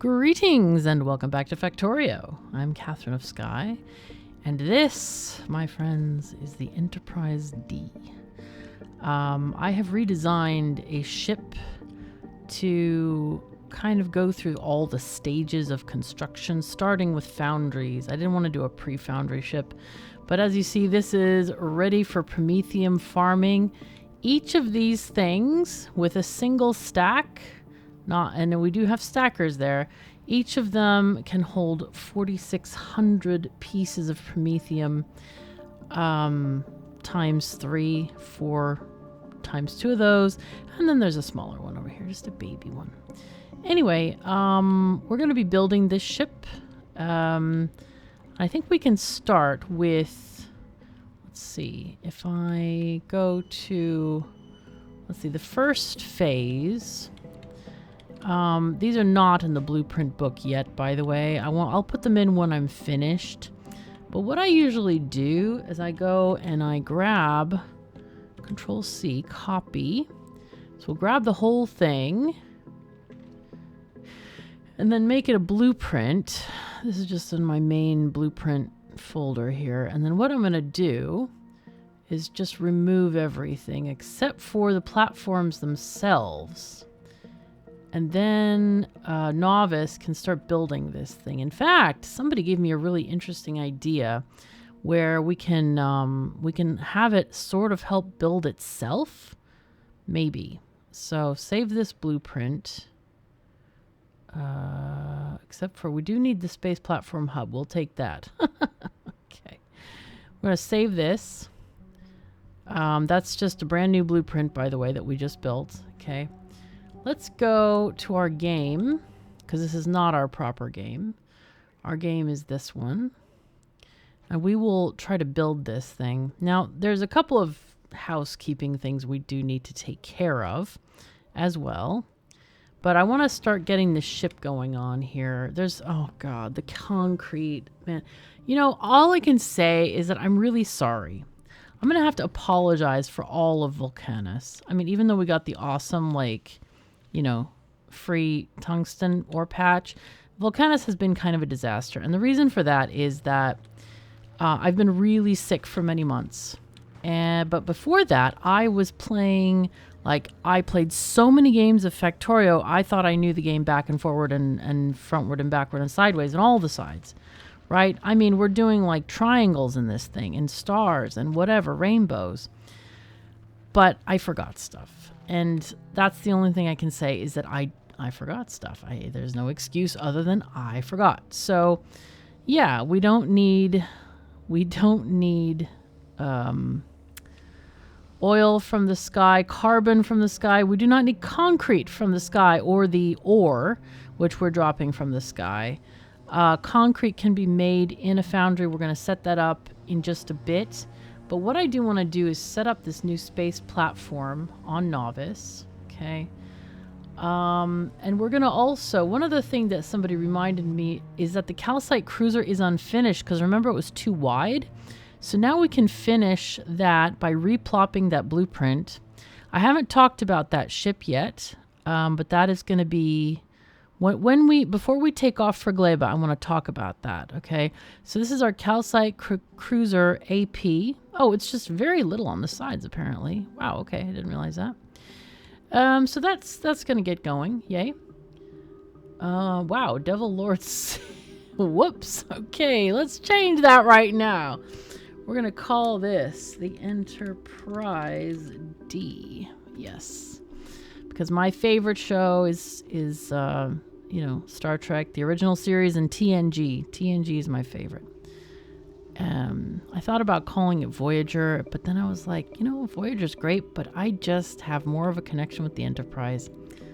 Greetings and welcome back to Factorio. I'm KatherineOfSky, and this, my friends, is the Enterprise D. I have redesigned a ship to kind of go through all the stages of construction, starting with foundries. I didn't want to do a pre-foundry ship, but as you see, this is ready for Prometheum farming. Each of these things with a single stack, and we do have stackers there. Each of them can hold 4,600 pieces of Prometheum times 3, 4 times 2 of those. And then there's a smaller one over here, just a baby one. Anyway, we're going to be building this ship. I think we can start with, let's see, if I go to, let's see, the first phase. These are not in the blueprint book yet, by the way. I'll put them in when I'm finished. But what I usually do is I go and I grab Control C, copy. So we'll grab the whole thing and then make it a blueprint. This is just in my main blueprint folder here. And then what I'm going to do is just remove everything except for the platforms themselves. And then Novice can start building this thing. In fact, somebody gave me a really interesting idea where we can have it sort of help build itself, maybe. So save this blueprint. Except for we do need the space platform hub. We'll take that. Okay, we're gonna save this. That's just a brand new blueprint, by the way, that we just built. Okay. Let's go to our game, because this is not our proper game. Our game is this one. And we will try to build this thing. Now, there's a couple of housekeeping things we do need to take care of as well. But I want to start getting the ship going on here. There's, oh God, the concrete, man. You know, all I can say is that I'm really sorry. I'm going to have to apologize for all of Volcanis. I mean, even though we got the awesome, like, you know, free tungsten ore patch, Volcanis has been kind of a disaster. And the reason for that is that I've been really sick for many months. But before that, I was playing, like, I played so many games of Factorio, I thought I knew the game back and forward and frontward and backward and sideways and all the sides, right? I mean, we're doing, like, triangles in this thing and stars and whatever, rainbows. But I forgot stuff. And that's the only thing I can say is that I forgot stuff. There's no excuse other than I forgot. So, yeah, we don't need oil from the sky, carbon from the sky. We do not need concrete from the sky or the ore, which we're dropping from the sky. Concrete can be made in a foundry. We're going to set that up in just a bit. But what I do want to do is set up this new space platform on Novice, okay? And we're going to also, one other thing that somebody reminded me is that the Calcite cruiser is unfinished because remember it was too wide. So now we can finish that by replopping that blueprint. I haven't talked about that ship yet, but that is going to be, before we take off for Gleba, I want to talk about that, okay? So this is our Calcite cruiser AP. Oh, it's just very little on the sides, apparently. Wow, okay, I didn't realize that. So that's going to get going, yay. Wow, Devil Lords. Whoops, okay, let's change that right now. We're going to call this the Enterprise D, yes. Because my favorite show is you know, Star Trek, the original series, and TNG. TNG is my favorite. I thought about calling it Voyager, but then I was like, you know, Voyager's great, but I just have more of a connection with the Enterprise.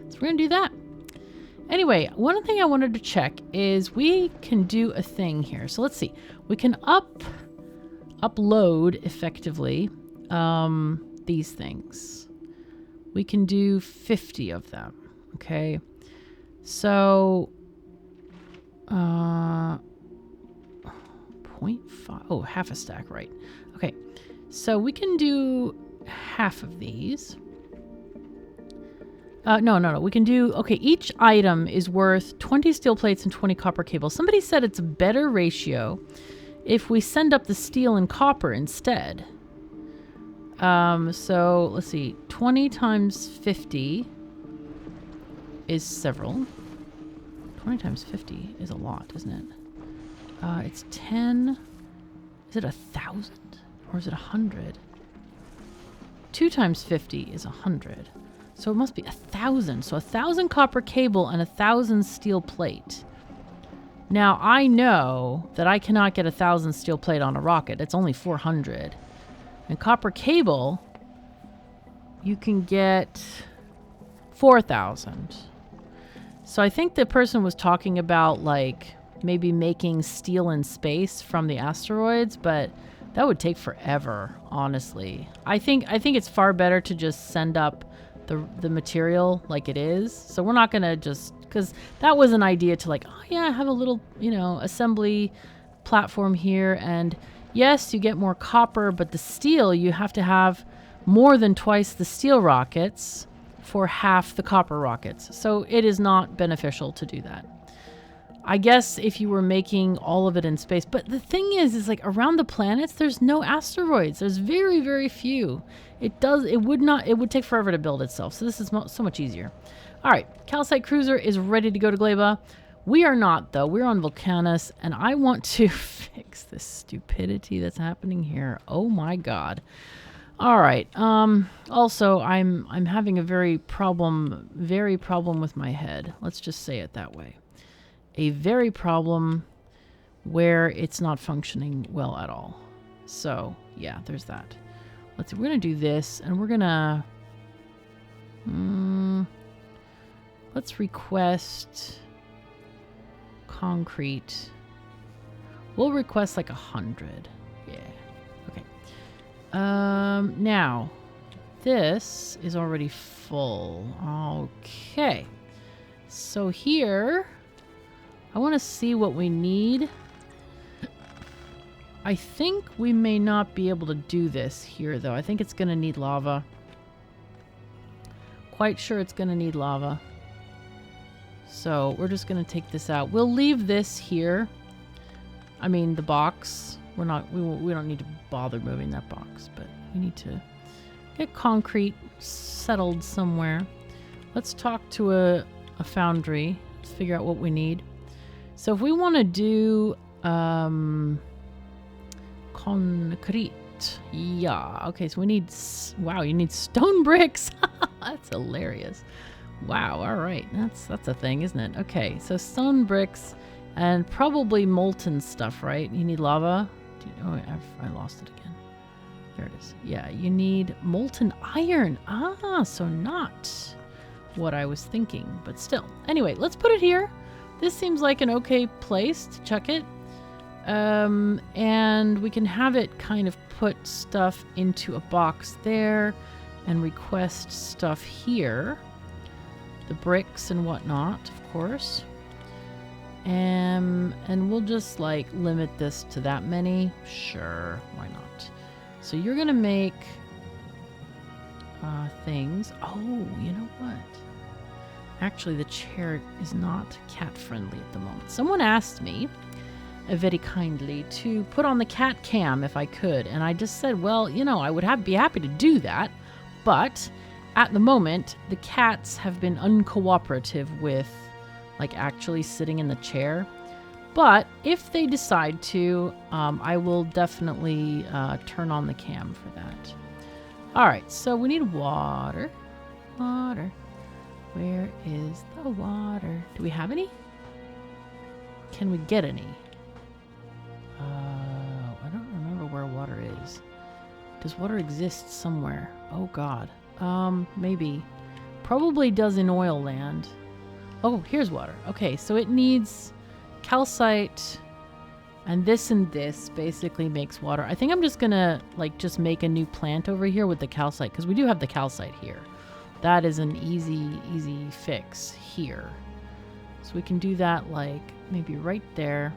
So we're going to do that. Anyway, one thing I wanted to check is we can do a thing here. So let's see. We can upload effectively these things. We can do 50 of them. Okay. So, 0.5, oh, half a stack, right. Okay, so we can do half of these. No. We can do... Okay, each item is worth 20 steel plates and 20 copper cables. Somebody said it's a better ratio if we send up the steel and copper instead. So, let's see. 20 times 50 is several. 20 times 50 is a lot, isn't it? It's 10... Is it 1,000? Or is it 100? 2 times 50 is 100. So it must be 1,000. So 1,000 copper cable and 1,000 steel plate. Now, I know that I cannot get 1,000 steel plate on a rocket. It's only 400. And copper cable, you can get 4,000. So I think the person was talking about, like, maybe making steel in space from the asteroids, but that would take forever, honestly. I think it's far better to just send up the material like it is. So we're not gonna just, because that was an idea to like, oh yeah, have a little, you know, assembly platform here, and yes, you get more copper, but the steel, you have to have more than twice the steel rockets for half the copper rockets. So it is not beneficial to do that. I guess if you were making all of it in space. But the thing is like around the planets, there's no asteroids. There's very, very few. It would take forever to build itself. So this is so much easier. All right, Calcite Cruiser is ready to go to Gleba. We are not, though. We're on Volcanis, and I want to fix this stupidity that's happening here. Oh my God. All right. Also, I'm having a very problem with my head. Let's just say it that way. A very problem where it's not functioning well at all. So yeah, there's that. We're gonna do this, and we're gonna let's request concrete. We'll request like 100. Yeah. Okay. Now this is already full. Okay. So here, I want to see what we need. I think we may not be able to do this here, though. I think it's going to need lava. Quite sure it's going to need lava. So we're just going to take this out. We'll leave this here. I mean, the box. We don't need to bother moving that box, but we need to get concrete settled somewhere. Let's talk to a foundry. Let's figure out what we need. So if we want to do concrete, yeah, okay, so we need, wow, you need stone bricks. That's hilarious. Wow, all right, that's a thing, isn't it? Okay, so stone bricks and probably molten stuff, right? You need lava. Oh, I lost it again. There it is. Yeah, you need molten iron. Ah, so not what I was thinking, but still. Anyway, let's put it here. This seems like an okay place to chuck it. And we can have it kind of put stuff into a box there and request stuff here. The bricks and whatnot, of course. And we'll just like limit this to that many. Sure, why not? So you're gonna make things. Oh, you know what? Actually, the chair is not cat friendly at the moment. Someone asked me very kindly to put on the cat cam if I could, and I just said, well, you know, I would be happy to do that, but at the moment the cats have been uncooperative with like actually sitting in the chair. But if they decide to, I will definitely turn on the cam for that. All right, so we need water. Water. Where is the water? Do we have any? Can we get any? I don't remember where water is. Does water exist somewhere? Oh God. Maybe. Probably does in oil land. Oh, here's water. Okay, so it needs calcite, and this basically makes water. I think I'm just gonna like just make a new plant over here with the calcite, because we do have the calcite here. That is an easy fix here. So we can do that like maybe right there.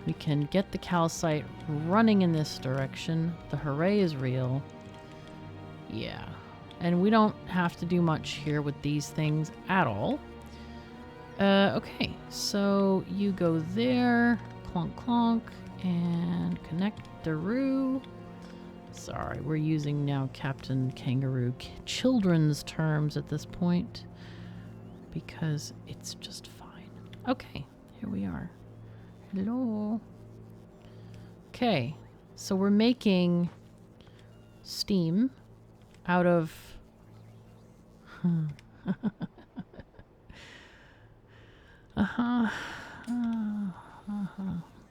We can get the calcite running in this direction. The hooray is real. Yeah. And we don't have to do much here with these things at all. Okay, so you go there, clonk clonk, and connect the roo. Sorry, we're using now Captain Kangaroo children's terms at this point because it's just fine. Okay, here we are. Hello. Okay, so we're making steam out of...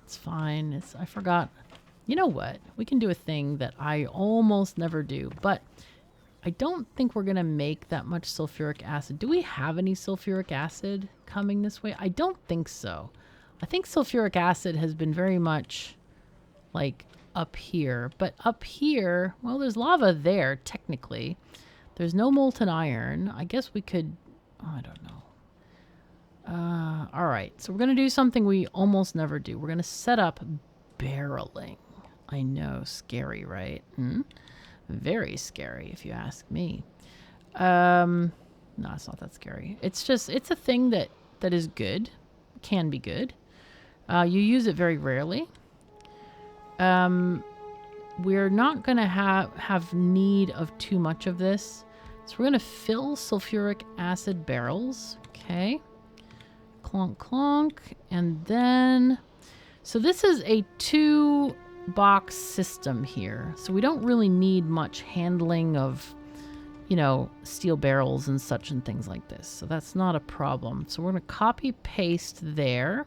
It's fine. I forgot. You know what? We can do a thing that I almost never do, but I don't think we're going to make that much sulfuric acid. Do we have any sulfuric acid coming this way? I don't think so. I think sulfuric acid has been very much like up here, but up here, well, there's lava there, technically. There's no molten iron. I guess we could, oh, I don't know. All right, so we're going to do something we almost never do. We're going to set up barreling. I know, scary, right? Very scary, if you ask me. No, it's not that scary. It's just, it's a thing that is good, can be good. You use it very rarely. We're not going to have need of too much of this. So we're going to fill sulfuric acid barrels. Okay. Clonk, clonk. And then, so this is a 2-box system here. So we don't really need much handling of, you know, steel barrels and such and things like this. So that's not a problem. So we're going to copy paste there.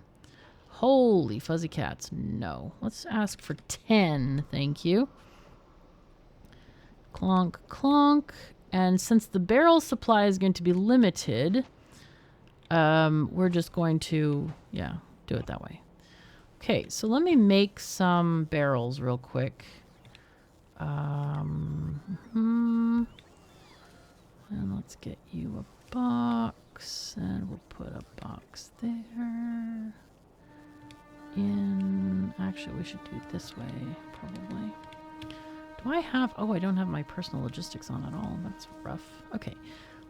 Holy fuzzy cats. No. Let's ask for 10. Thank you. Clonk, clonk. And since the barrel supply is going to be limited, we're just going to, yeah, do it that way. Okay, so let me make some barrels real quick. And let's get you a box. And we'll put a box there. Actually, we should do it this way, probably. Do I have... Oh, I don't have my personal logistics on at all. That's rough. Okay,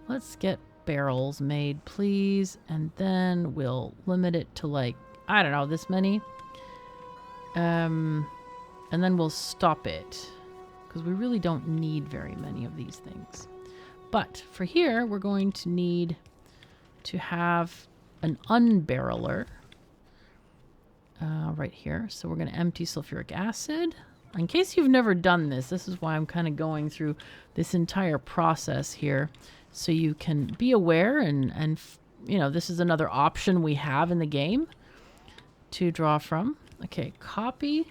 let's get barrels made, please. And then we'll limit it to, like, I don't know, this many. And then we'll stop it. Because we really don't need very many of these things. But for here, we're going to need to have an unbarreler. Right here. So we're going to empty sulfuric acid. In case you've never done this, this is why I'm kind of going through this entire process here. So you can be aware and you know, this is another option we have in the game to draw from. Okay, copy,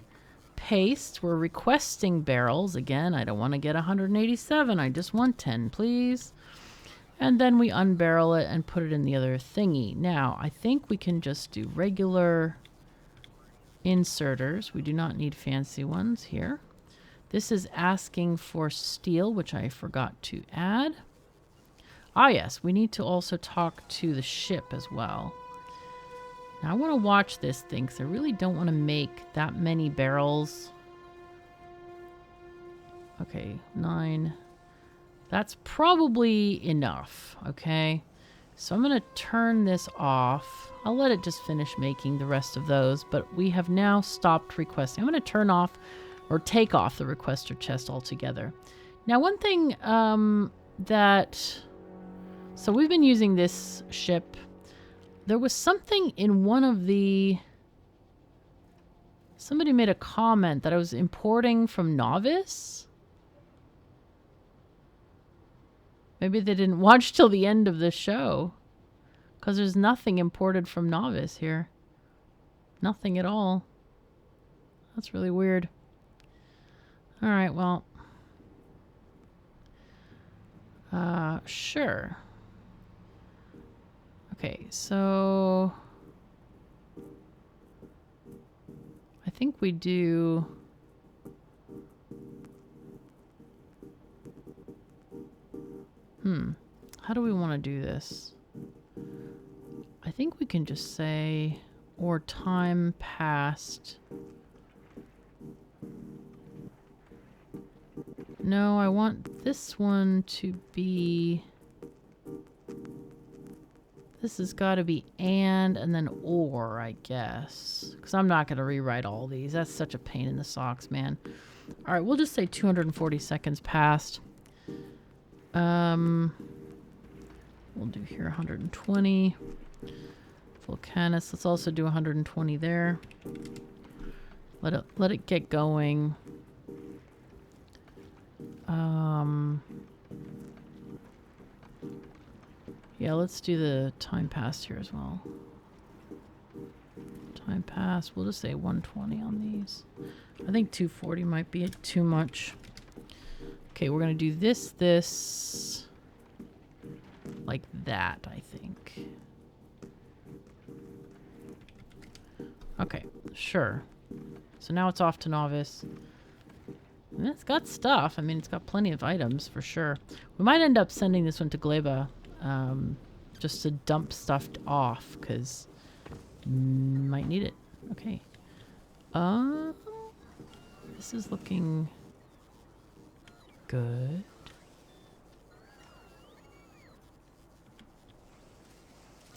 paste. We're requesting barrels. Again, I don't want to get 187. I just want 10, please. And then we unbarrel it and put it in the other thingy. Now, I think we can just do regular inserters. We do not need fancy ones here. This is asking for steel, which I forgot to add. Ah, yes, we need to also talk to the ship as well. Now, I want to watch this thing because I really don't want to make that many barrels. Okay, 9. That's probably enough, okay? So I'm going to turn this off. I'll let it just finish making the rest of those, but we have now stopped requesting. I'm going to turn off or take off the requester chest altogether. Now, one thing so we've been using this ship. There was something in one of the... Somebody made a comment that I was importing from Novice. Maybe they didn't watch till the end of the show. Because there's nothing imported from Novice here. Nothing at all. That's really weird. Alright, well. Sure. Okay, so... I think we do... How do we want to do this? I think we can just say, or time passed. No, I want this one to be... This has got to be and then or, I guess. Because I'm not going to rewrite all these. That's such a pain in the socks, man. All right, we'll just say 240 seconds passed. We'll do here 120. Volcanis, let's also do 120 there. Let it get going. Yeah, let's do the time passed here as well. Time passed, we'll just say 120 on these. I think 240 might be too much. Okay, we're gonna do this, like that, I think. Okay, sure. So now it's off to novice. And it's got stuff. I mean, it's got plenty of items for sure. We might end up sending this one to Gleba just to dump stuff off because might need it. Okay. This is looking good.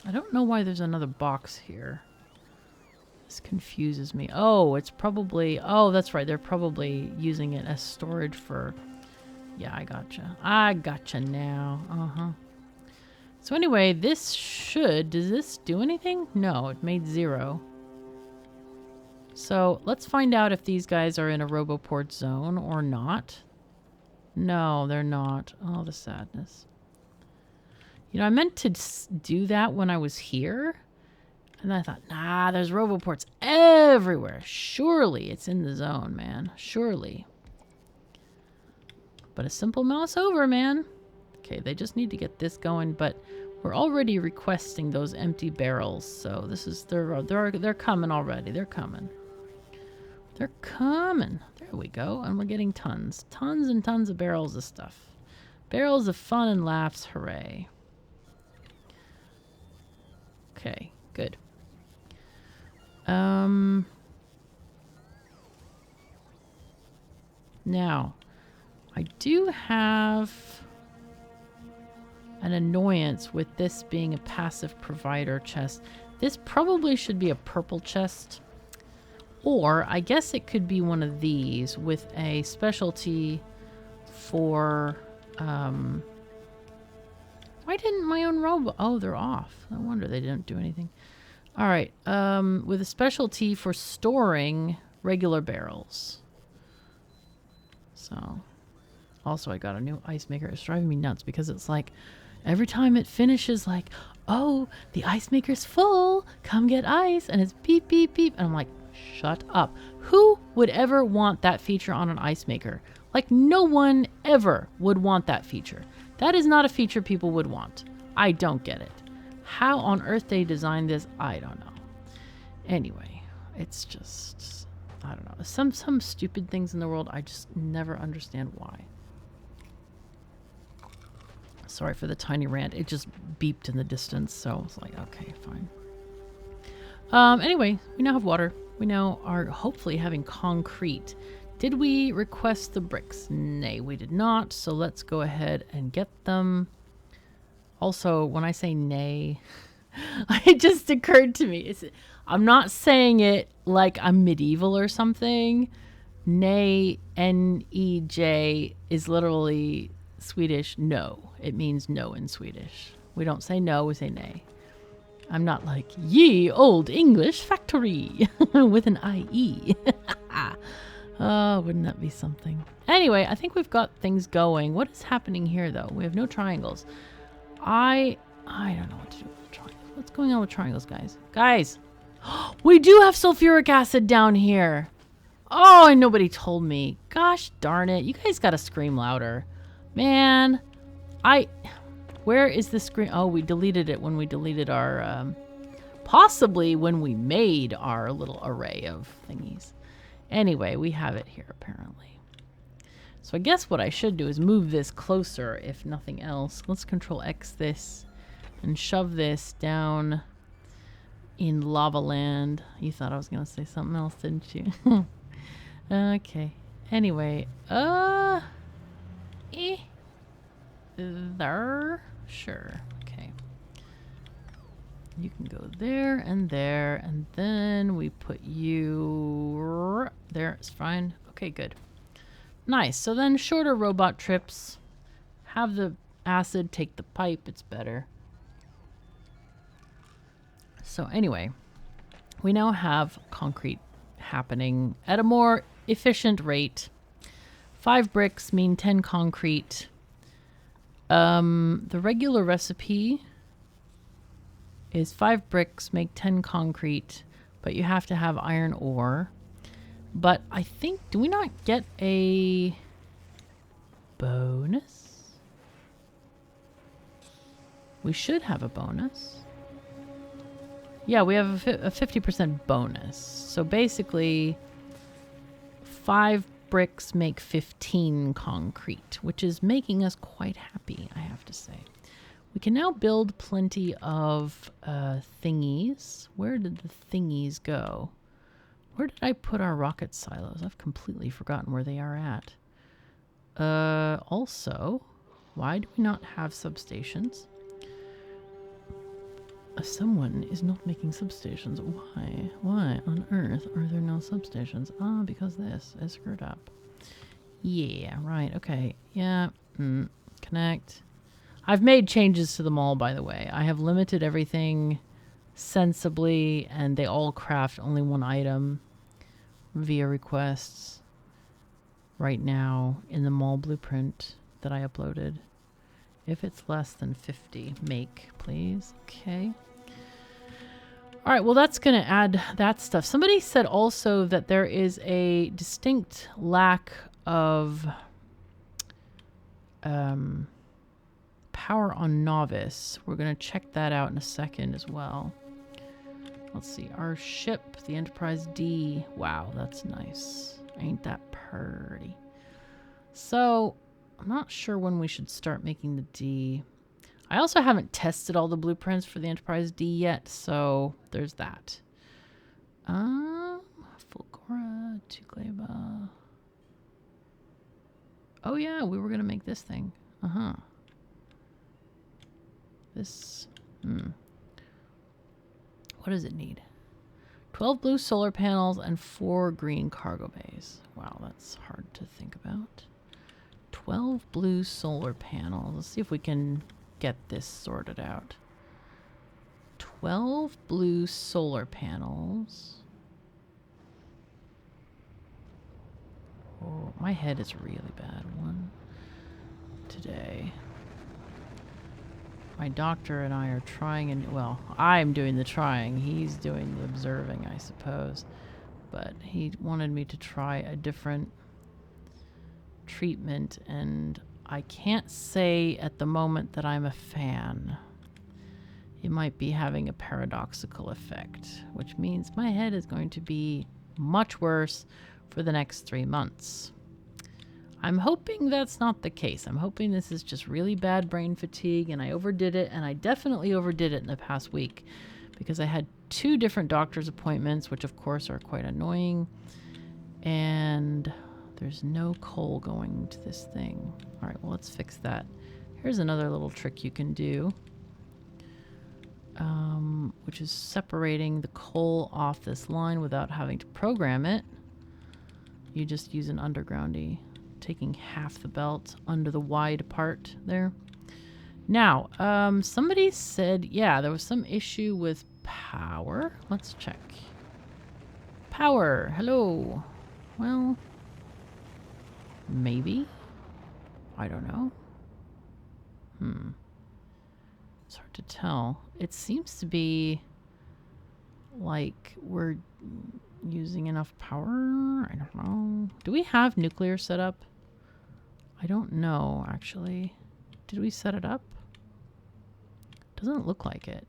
I don't know why there's another box here. This confuses me. Oh, it's probably... Oh, that's right. They're probably using it as storage for... Yeah, I gotcha. I gotcha now. Uh-huh. So anyway, this should... Does this do anything? No, it made 0. So let's find out if these guys are in a Roboport zone or not. No, they're not. Oh, the sadness. You know, I meant to do that when I was here. And then I thought, nah, there's Roboports everywhere. Surely it's in the zone, man. Surely. But a simple mouse over, man. Okay, they just need to get this going, but we're already requesting those empty barrels. So this is they're coming already. They're coming. They're coming. There we go. And we're getting tons. Tons and tons of barrels of stuff. Barrels of fun and laughs. Hooray. Okay, good. Now, I do have an annoyance with this being a passive provider chest. This probably should be a purple chest. Or, I guess it could be one of these with a specialty for, why didn't my own robot... Oh, they're off. No wonder they didn't do anything. All right, with a specialty for storing regular barrels. So, also I got a new ice maker. It's driving me nuts because it's like, every time it finishes like, oh, the ice maker's full, come get ice, and it's beep, beep, beep. And I'm like, shut up. Who would ever want that feature on an ice maker? Like, no one ever would want that feature. That is not a feature people would want. I don't get it. How on earth they designed this, I don't know. Anyway, it's just, I don't know. Some stupid things in the world, I just never understand why. Sorry for the tiny rant. It just beeped in the distance, so I was like, okay, fine. Anyway, we now have water. We now are hopefully having concrete. Did we request the bricks? Nay, we did not. So let's go ahead and get them. Also, when I say nay, it just occurred to me. I'm not saying it like I'm medieval or something. Nay, N-E-J, is literally Swedish no. It means no in Swedish. We don't say no, we say nay. I'm not like, ye old English factory with an I-E. Oh, wouldn't that be something? Anyway, I think we've got things going. What is happening here, though? We have no triangles. I don't know what to do with the triangles. What's going on with triangles, guys? Guys, we do have sulfuric acid down here. Oh, and nobody told me. Gosh darn it. You guys got to scream louder. Man, where is the screen? Oh, we deleted it when we deleted our, possibly when we made our little array of thingies. Anyway, we have it here apparently. So I guess what I should do is move this closer, if nothing else. Let's Control X this and shove this down in lava land. You thought I was going to say something else, didn't you? Okay. Anyway, There. Sure. Okay. You can go there, and then we put you there. It's fine. Okay, good. Nice. So then shorter robot trips. Have the acid take the pipe. It's better. So anyway, we now have concrete happening at a more efficient rate. 5 bricks mean 10 concrete. The regular recipe is 5 bricks make 10 concrete, but you have to have iron ore. But I think, do we not get a bonus? We should have a bonus. Yeah, we have a 50% bonus. So basically, 5 bricks make 15 concrete, which is making us quite happy, I have to say. We can now build plenty of thingies. Where did the thingies go? Where did I put our rocket silos? I've completely forgotten where they are at. Also, why do we not have substations? Someone is not making substations. Why? Why on earth are there no substations? Ah, because this is screwed up. Yeah, right. Okay. Yeah. Connect. I've made changes to them all, by the way. I have limited everything sensibly, and they all craft only 1 item via requests right now in the mall blueprint that I uploaded. If it's less than 50, make, please. Okay. All right, well, that's going to add that stuff. Somebody said also that there is a distinct lack of power on Novice. We're going to check that out in a second as well. Let's see. Our ship, the Enterprise D. Wow, that's nice. Ain't that pretty? So, I'm not sure when we should start making the D. I also haven't tested all the blueprints for the Enterprise D yet, so there's that. Fulgora, Tugleba. Oh yeah, we were gonna make this thing. This. What does it need? 12 blue solar panels and 4 green cargo bays. Wow, that's hard to think about. 12 blue solar panels. Let's see if we can get this sorted out. 12 blue solar panels. Oh, my head is a really bad one today. My doctor and I are trying, and well, I'm doing the trying. He's doing the observing, I suppose. But he wanted me to try a different treatment, and I can't say at the moment that I'm a fan. It might be having a paradoxical effect, which means my head is going to be much worse for the next 3 months. I'm hoping that's not the case. I'm hoping this is just really bad brain fatigue and I overdid it, and I definitely overdid it in the past week because I had 2 different doctor's appointments, which of course are quite annoying, and there's no coal going to this thing. All right, well, let's fix that. Here's another little trick you can do, which is separating the coal off this line without having to program it. You just use an undergroundy, taking half the belt under the wide part there. Now, somebody said, yeah, there was some issue with power. Let's check. Power, hello. Well, maybe. I don't know. It's hard to tell. It seems to be like we're using enough power. I don't know. Do we have nuclear set up? I don't know, actually. Did we set it up? Doesn't look like it.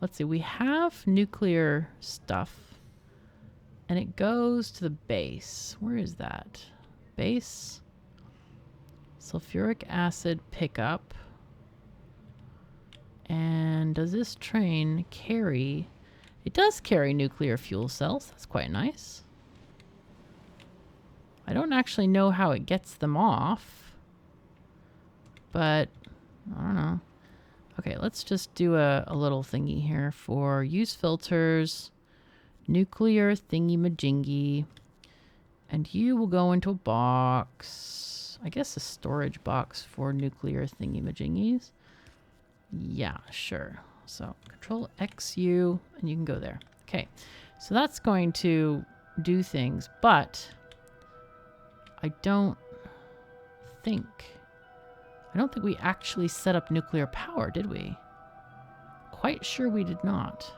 Let's see. We have nuclear stuff. And it goes to the base. Where is that? Base. Sulfuric acid pickup. And does this train carry... It does carry nuclear fuel cells. That's quite nice. I don't actually know how it gets them off, but I don't know. Okay, let's just do a little thingy here for use filters, nuclear thingy-majingy, and you will go into a box. I guess a storage box for nuclear thingy-majingies. Yeah, sure. So Control XU, and you can go there. Okay, so that's going to do things, but I don't think we actually set up nuclear power, did we? Quite sure we did not.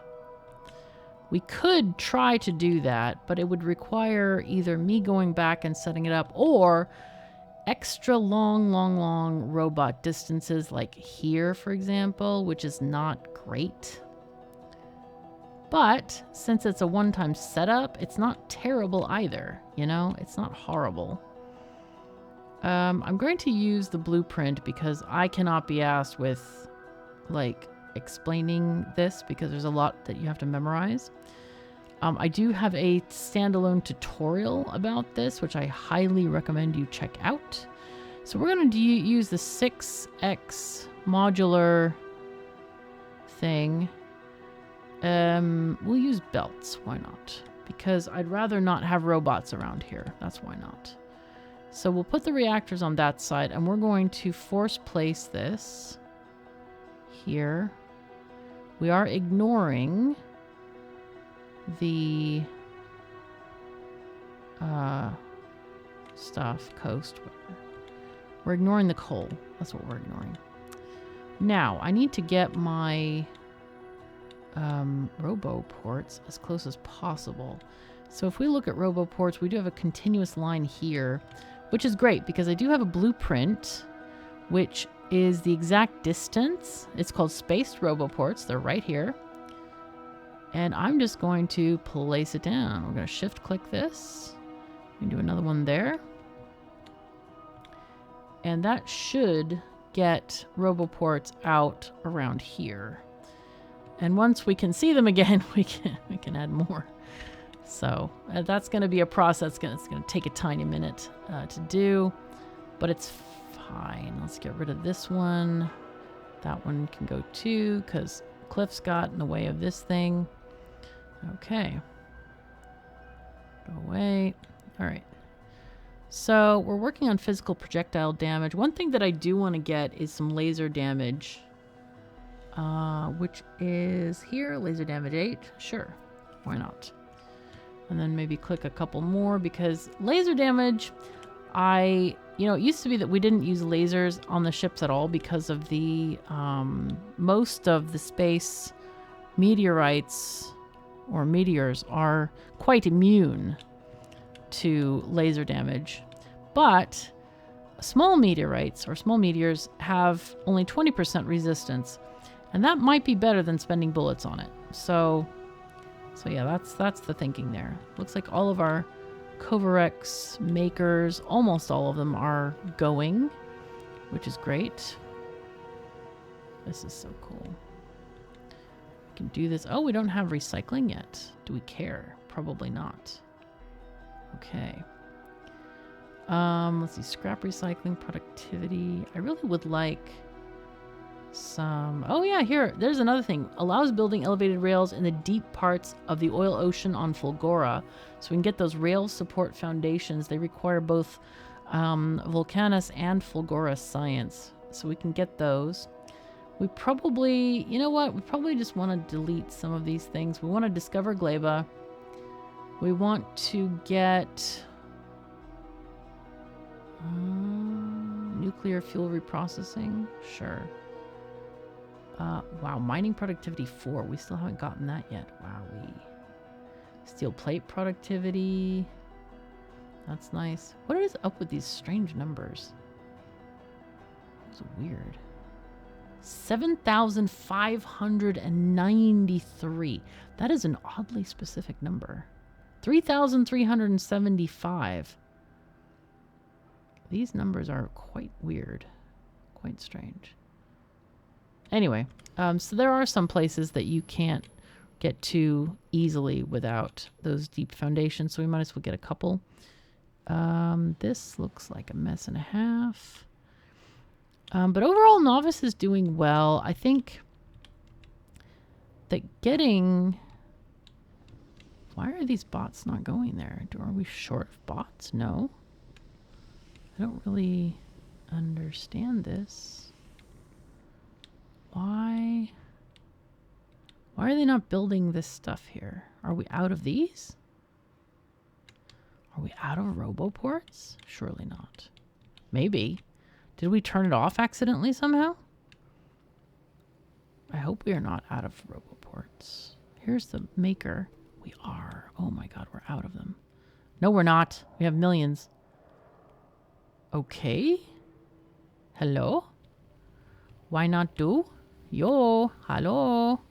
We could try to do that, but it would require either me going back and setting it up or extra long robot distances like here, for example, which is not great. But since it's a one-time setup, it's not terrible either, you know? It's not horrible. I'm going to use the blueprint because I cannot be asked with, like, explaining this because there's a lot that you have to memorize. I do have a standalone tutorial about this, which I highly recommend you check out. So we're going to use the 6x modular thing. We'll use belts. Why not? Because I'd rather not have robots around here. That's why not. So we'll put the reactors on that side, and we're going to force place this here. We are ignoring the stuff, coast, whatever. We're ignoring the coal. That's what we're ignoring. Now, I need to get my roboports as close as possible. So if we look at roboports, we do have a continuous line here, which is great because I do have a blueprint, which is the exact distance. It's called spaced roboports. They're right here. And I'm just going to place it down. We're going to shift click this. We can do another one there. And that should get roboports out around here. And once we can see them again, we can add more. So that's going to be a process. It's going to take a tiny minute to do, but it's fine. Let's get rid of this one. That one can go too because Cliff's got in the way of this thing. Okay. Go away. All right. So we're working on physical projectile damage. One thing that I do want to get is some laser damage, which is here, laser damage 8. Sure. Why not? And then maybe click a couple more because laser damage, it used to be that we didn't use lasers on the ships at all because of the, most of the space meteorites or meteors are quite immune to laser damage. But small meteorites or small meteors have only 20% resistance, and that might be better than spending bullets on it. So yeah, that's the thinking there. Looks like all of our Covarex makers, almost all of them are going, which is great. This is so cool. We can do this. Oh, we don't have recycling yet. Do we care? Probably not. Okay. Let's see. Scrap recycling, productivity. I really would like some... Oh yeah, here. There's another thing. Allows building elevated rails in the deep parts of the oil ocean on Fulgora. So we can get those rail support foundations. They require both Volcanis and Fulgora science. So we can get those. We probably... You know what? We probably just want to delete some of these things. We want to discover Gleba. We want to get... nuclear fuel reprocessing? Sure. Wow, mining productivity 4. We still haven't gotten that yet. Wowee. Steel plate productivity. That's nice. What is up with these strange numbers? It's weird. 7,593. That is an oddly specific number. 3,375. These numbers are quite weird. Quite strange. Anyway, so there are some places that you can't get to easily without those deep foundations, so we might as well get a couple. This looks like a mess and a half. But overall, Novice is doing well. I think that getting... Why are these bots not going there? Are we short of bots? No. I don't really understand this. Why are they not building this stuff here? Are we out of these? Are we out of roboports? Surely not. Maybe. Did we turn it off accidentally somehow? I hope we are not out of roboports. Here's the maker. We are. Oh my god, we're out of them. No, we're not. We have millions. Okay. Hello? Why not do? Yo, hello.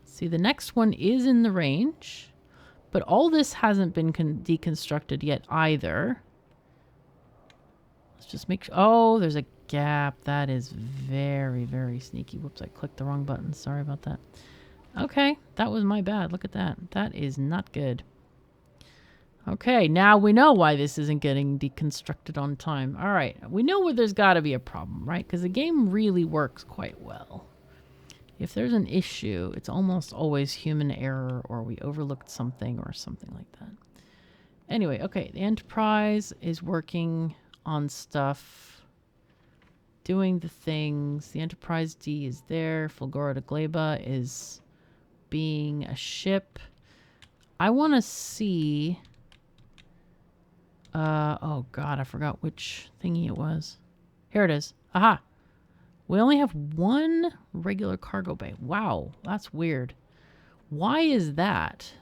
See, the next one is in the range. But all this hasn't been deconstructed yet either. Let's just make sure. Oh, there's a gap. That is very, very sneaky. Whoops, I clicked the wrong button. Sorry about that. Okay, that was my bad. Look at that. That is not good. Okay, now we know why this isn't getting deconstructed on time. All right, we know where there's got to be a problem, right? Because the game really works quite well. If there's an issue, it's almost always human error or we overlooked something or something like that. Anyway, okay, the Enterprise is working on stuff, doing the things. The Enterprise D is there. Fulgora de Gleba is being a ship. I want to see... oh god, I forgot which thingy it was. Here it is. Aha! We only have one regular cargo bay. Wow, that's weird. Why is that?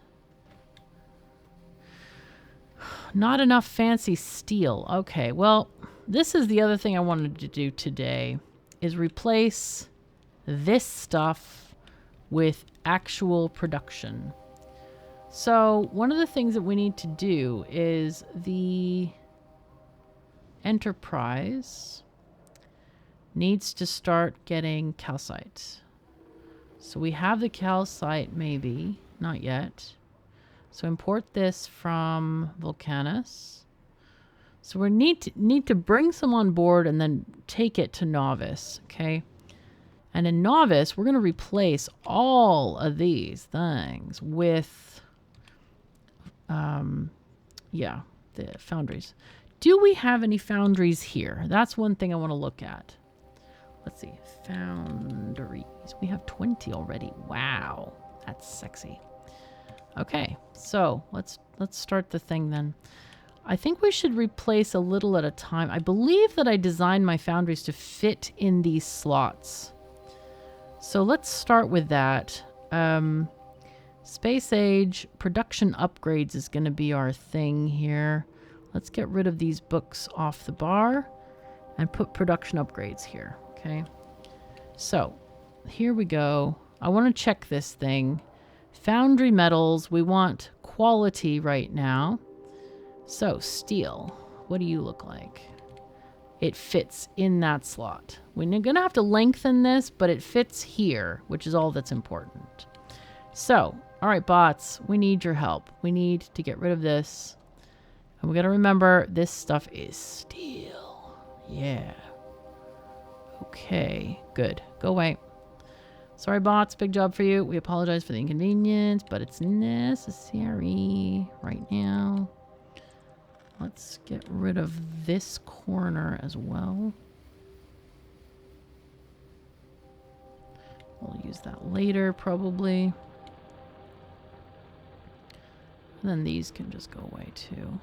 Not enough fancy steel. Okay, well, this is the other thing I wanted to do today, is replace this stuff with actual production. So one of the things that we need to do is the Enterprise needs to start getting calcite. So we have the calcite, maybe, not yet. So import this from Volcanis. So we need to bring some on board and then take it to Novice, okay? And in Novice, we're going to replace all of these things with, yeah, the foundries. Do we have any foundries here? That's one thing I want to look at. Let's see, foundries. We have 20 already. Wow, that's sexy. Okay, so let's start the thing then. I think we should replace a little at a time. I believe that I designed my foundries to fit in these slots. So let's start with that. Space Age production upgrades is going to be our thing here. Let's get rid of these books off the bar and put production upgrades here. Okay. So here we go. I want to check this thing. Foundry metals. We want quality right now. So steel. What do you look like? It fits in that slot. We're going to have to lengthen this, but it fits here, which is all that's important. So, all right, bots, we need your help. We need to get rid of this. And we got to remember this stuff is steel. Yeah. Okay, good. Go away. Sorry, bots, big job for you. We apologize for the inconvenience, but it's necessary right now. Let's get rid of this corner as well. We'll use that later, probably. And then these can just go away, too.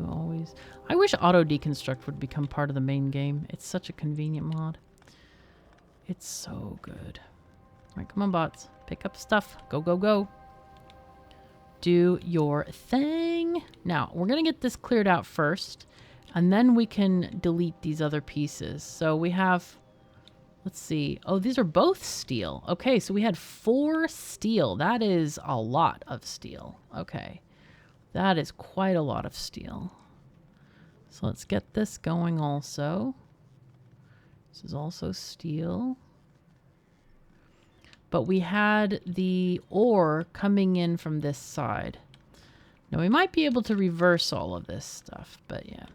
Always. I wish auto deconstruct would become part of the main game. It's such a convenient mod. It's so good. All right, come on, bots. Pick up stuff. Go, go, go. Do your thing. Now, we're going to get this cleared out first, and then we can delete these other pieces. So we have, let's see. Oh, these are both steel. Okay, so we had 4 steel. That is a lot of steel. Okay. That is quite a lot of steel. So let's get this going also. This is also steel. but we had the ore coming in from this side. Now we might be able to reverse all of this stuff, but yeah.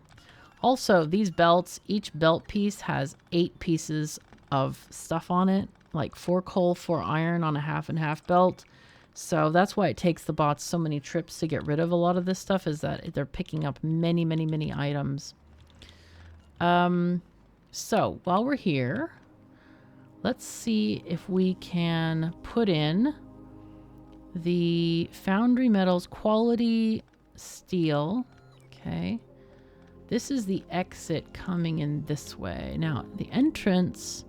Also, these belts, each belt piece has 8 pieces of stuff on it, like 4 coal, 4 iron on a half and half belt. So that's why it takes the bots so many trips to get rid of a lot of this stuff, is that they're picking up many, many, many items. So while we're here, let's see if we can put in the Foundry Metals quality steel. Okay. This is the exit coming in this way. Now, the entrance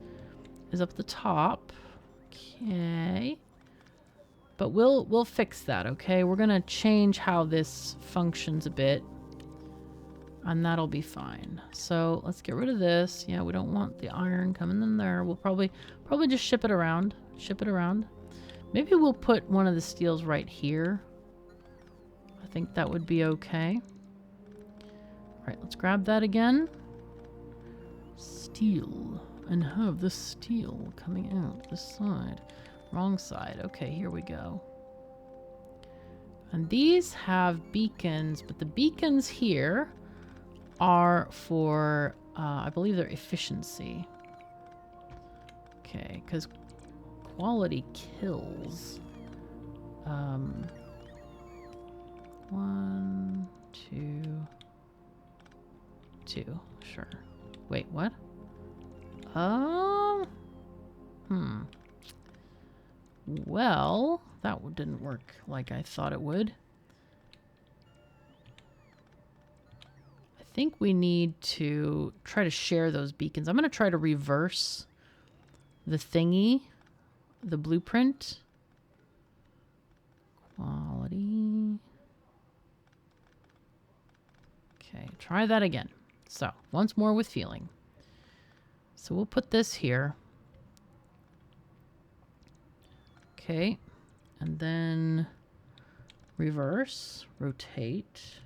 is up the top. Okay. But we'll fix that, okay? We're going to change how this functions a bit. And that'll be fine. So, let's get rid of this. Yeah, we don't want the iron coming in there. We'll probably just ship it around. Ship it around. Maybe we'll put one of the steels right here. I think that would be okay. All right, let's grab that again. Steel. And have the steel coming out this side. Wrong side. Okay, here we go. And these have beacons, but the beacons here are for, I believe they're efficiency. Okay, because quality kills. 1, 2, 2. Sure. Wait, what? Well, that didn't work like I thought it would. I think we need to try to share those beacons. I'm going to try to reverse the thingy, the blueprint. Quality. Okay, try that again. So, once more with feeling. So we'll put this here. Okay, and then reverse, rotate,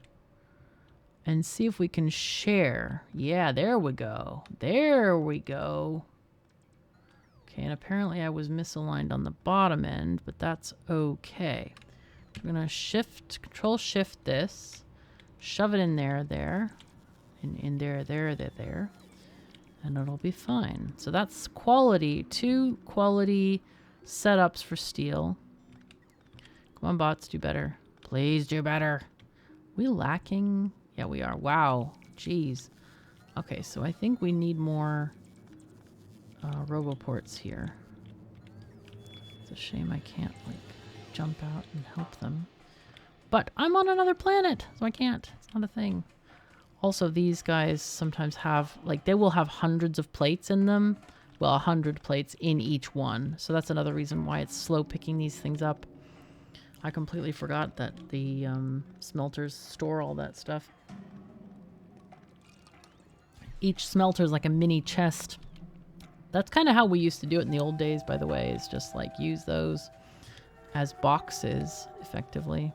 and see if we can share. Yeah, there we go. There we go. Okay, and apparently I was misaligned on the bottom end, but that's okay. We're gonna control shift this, shove it in there, in there, and it'll be fine. So that's quality, 2 quality setups for steel. Come on, bots, do better. Please do better. We lacking? Yeah, we are. Wow. Jeez. Okay, so I think we need more roboports here. It's a shame I can't, like, jump out and help them. But I'm on another planet, so I can't. It's not a thing. Also, these guys sometimes have, like, they will have hundreds of plates in them. Well, 100 plates in each one. So that's another reason why it's slow picking these things up. I completely forgot that the smelters store all that stuff. Each smelter is like a mini chest. That's kind of how we used to do it in the old days, by the way. Is just like use those as boxes, effectively.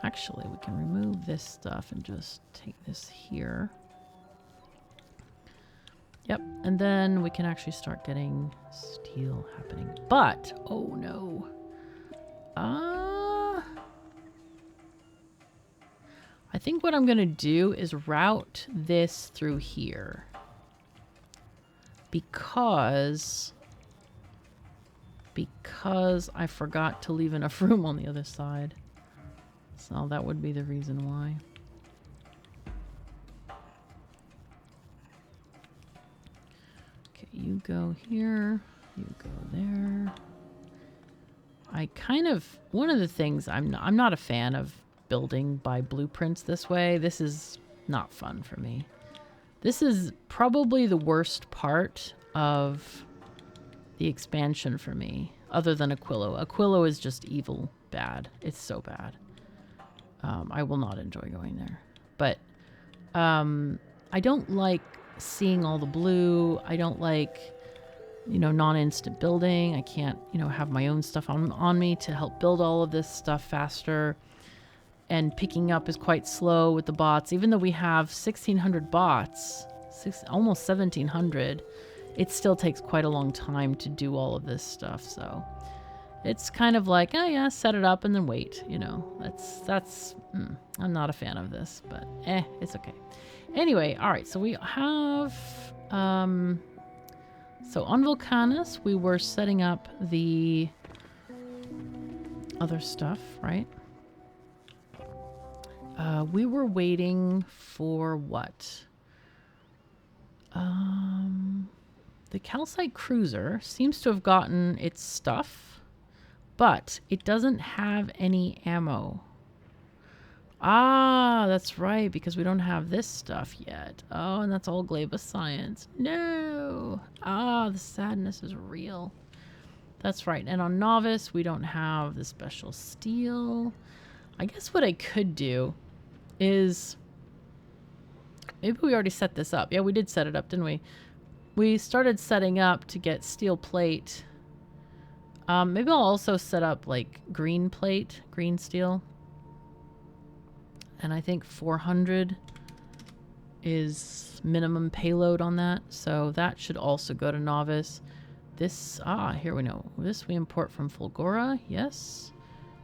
Actually, we can remove this stuff and just take this here. Yep, and then we can actually start getting steel happening. But, oh no. I think what I'm going to do is route this through here. Because I forgot to leave enough room on the other side. So that would be the reason why. Okay, you go here, you go there. One of the things, I'm not a fan of building by blueprints this way. This is not fun for me. This is probably the worst part of the expansion for me, other than Aquilo. Aquilo is just evil bad. It's so bad. I will not enjoy going there. But I don't like seeing all the blue. I don't like, non-instant building. I can't, have my own stuff on me to help build all of this stuff faster. And picking up is quite slow with the bots. Even though we have 1,600 bots, almost 1,700, it still takes quite a long time to do all of this stuff. So it's kind of like, oh yeah, set it up and then wait. You know, I'm not a fan of this, but it's okay. Anyway, all right. So we have so on Volcanis we were setting up the other stuff, right? We were waiting for what? The Calcite cruiser seems to have gotten its stuff, but it doesn't have any ammo. Ah, that's right, because we don't have this stuff yet. Oh, and that's all Gleba science. No! Ah, the sadness is real. That's right. And on Novice, we don't have the special steel. I guess what I could do is... Maybe we already set this up. Yeah, we did set it up, didn't we? We started setting up to get steel plate. Maybe I'll also set up, like, green plate, green steel. And I think 400 is minimum payload on that. So that should also go to Novice. This, here we know. This we import from Fulgora, yes.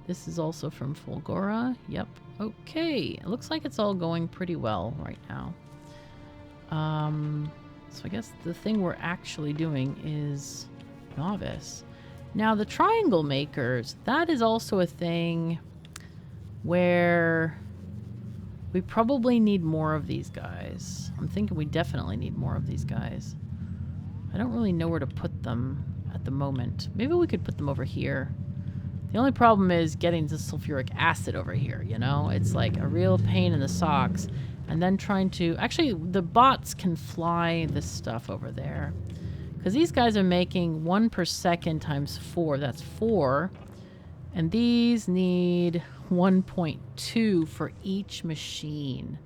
This is also from Fulgora, yep. Okay, it looks like it's all going pretty well right now. So I guess the thing we're actually doing is Novice. Now the triangle makers, that is also a thing where we probably need more of these guys. I'm thinking we definitely need more of these guys. I don't really know where to put them at the moment. Maybe we could put them over here. The only problem is getting the sulfuric acid over here, you know? It's like a real pain in the socks. And then trying to... Actually, the bots can fly this stuff over there. Because these guys are making 1 per second times 4. That's 4. And these need 1.2 for each machine.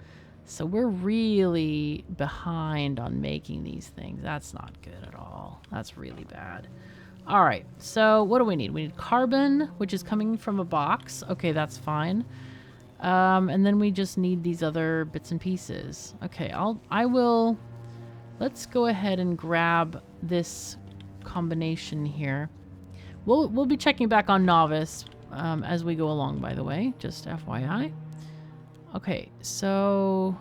So we're really behind on making these things. That's not good at all. That's really bad. All right, so what do we need? We need carbon, which is coming from a box. Okay, that's fine. And then we just need these other bits and pieces. Okay, let's go ahead and grab this combination here. We'll be checking back on Novice as we go along, by the way, just FYI. Okay, so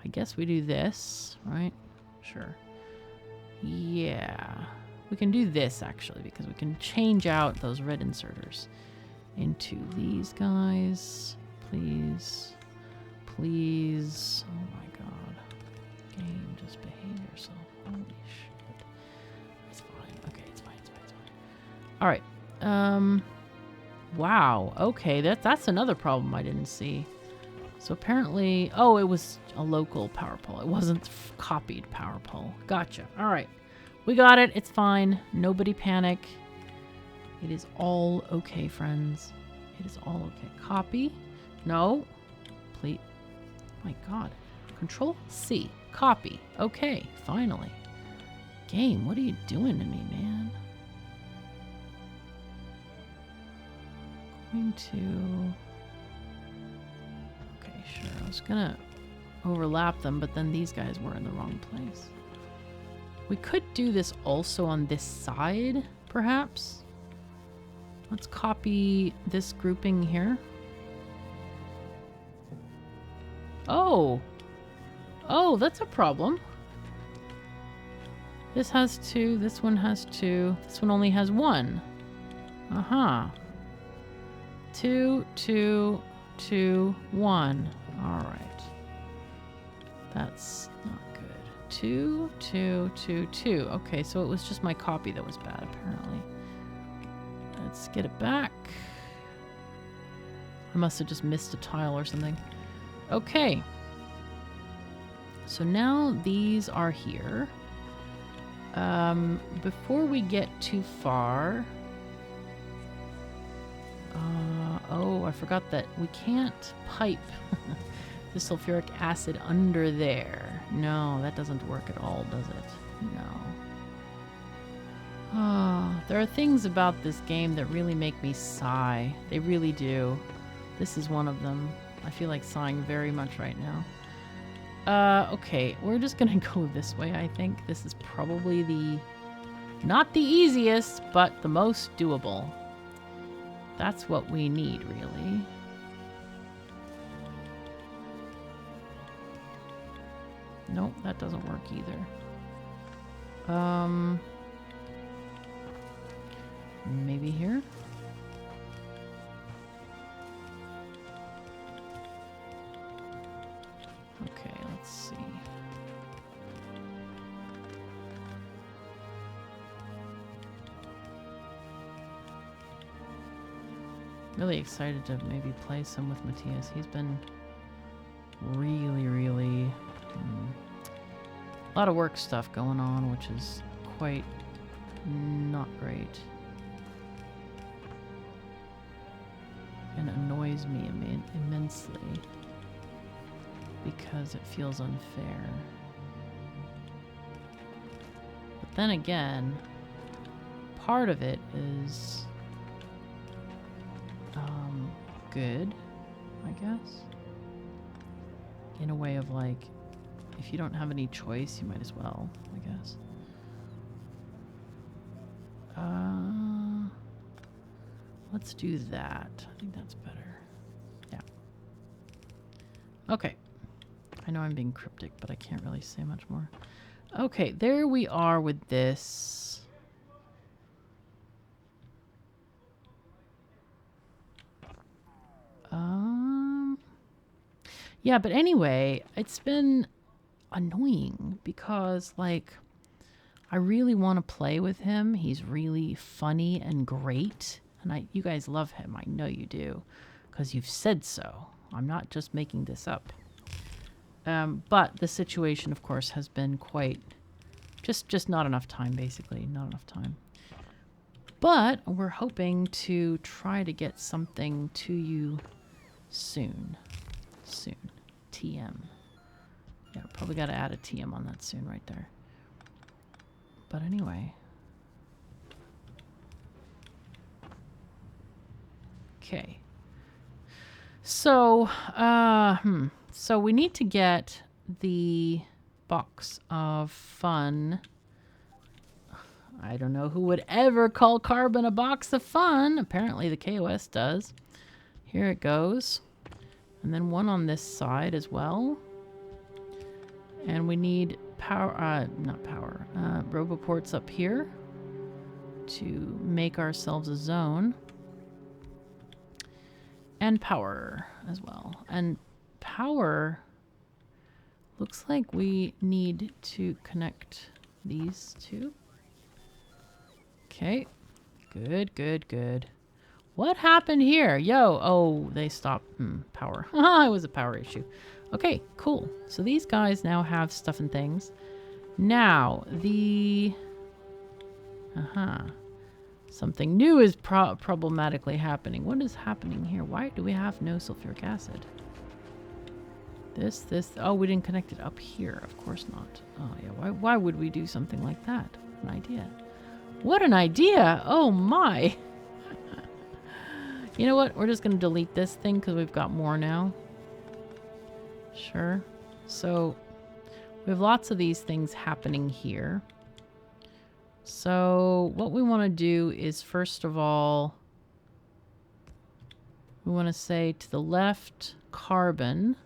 I guess we do this, right? Sure. Yeah. We can do this, actually, because we can change out those red inserters into these guys. Please. Please. Oh, my God. Game, just behave yourself. Holy shit. It's fine. Okay, it's fine. It's fine. It's fine. All right. Wow. Okay, that's another problem I didn't see. So apparently... Oh, it was a local power pole. It wasn't copied power pole. Gotcha. All right. We got it. It's fine. Nobody panic. It is all okay, friends. It is all okay. Copy. No. Please. My God. Control C. Copy. Okay. Finally. Game, what are you doing to me, man? Going to... Okay, sure. I was gonna overlap them, but then these guys were in the wrong place. We could do this also on this side, perhaps. Let's copy this grouping here. Oh! Oh, that's a problem. This has 2, this one has 2, this one only has 1. Uh-huh. 2, 2, 2, 1. Alright. That's not good. 2, 2, 2, 2. Okay, so it was just my copy that was bad, apparently. Let's get it back. I must have just missed a tile or something. Okay. So now these are here. Before we get too far... oh, I forgot that we can't pipe the sulfuric acid under there. No, that doesn't work at all, does it? No. Oh, there are things about this game that really make me sigh. They really do. This is one of them. I feel like sighing very much right now. Okay, we're just gonna go this way, I think. This is probably the... not the easiest, but the most doable. That's what we need, really. Nope, that doesn't work either. Maybe here? Okay, let's see. Really excited to maybe play some with Matthias. He's been really a lot of work stuff going on, which is quite not great. And it annoys me immensely because it feels unfair. But then again, part of it is good, I guess. In a way of like, if you don't have any choice, you might as well, I guess. Let's do that. I think that's better. Yeah. Okay. I know I'm being cryptic, but I can't really say much more. Okay, there we are with this. Yeah, but anyway, it's been annoying because, like, I really want to play with him. He's really funny and great. And you guys love him. I know you do, because you've said so. I'm not just making this up. But the situation, of course, has been quite... Just not enough time, basically. Not enough time. But we're hoping to try to get something to you soon. Soon. TM. Yeah, probably got to add a TM on that soon right there. But anyway. Okay. So, so we need to get the box of fun. I don't know who would ever call carbon a box of fun. Apparently the KOS does. Here it goes. And then one on this side as well. And we need power, not power, roboports up here to make ourselves a zone. And power as well. And power, looks like we need to connect these two. Okay. Good, good, good. What happened here? Yo, oh, they stopped. Power. It was a power issue. Okay, cool. So these guys now have stuff and things. Now, the... Something new is problematically happening. What is happening here? Why do we have no sulfuric acid? This... Oh, we didn't connect it up here. Of course not. Oh, yeah. Why would we do something like that? An idea. What an idea! Oh, my! You know what? We're just going to delete this thing because we've got more now. Sure. So, we have lots of these things happening here. So, what we want to do is, first of all, we want to say to the left, carbon.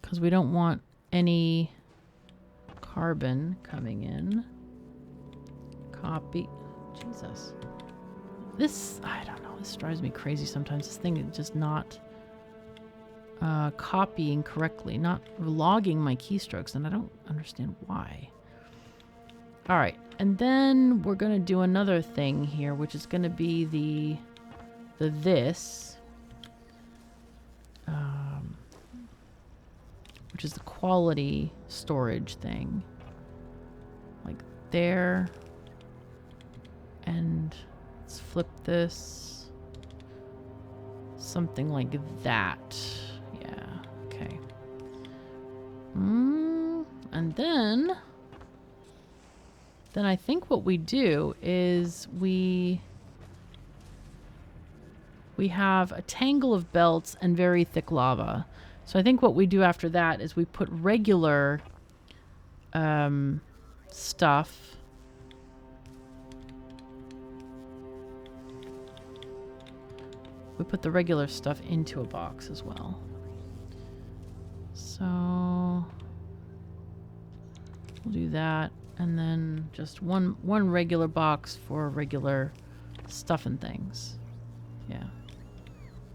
Because we don't want any carbon coming in. Copy. Jesus. This, I don't know, this drives me crazy sometimes. This thing is just not copying correctly, not logging my keystrokes, and I don't understand why. All right, and then we're going to do another thing here, which is going to be the this, which is the quality storage thing. Like there, and let's flip this. Something like that. Yeah, okay. And then I think what we do is we We have a tangle of belts and very thick lava. So I think what we do after that is we put regular stuff. We put the regular stuff into a box as well. So we'll do that, and then just one regular box for regular stuff and things. Yeah.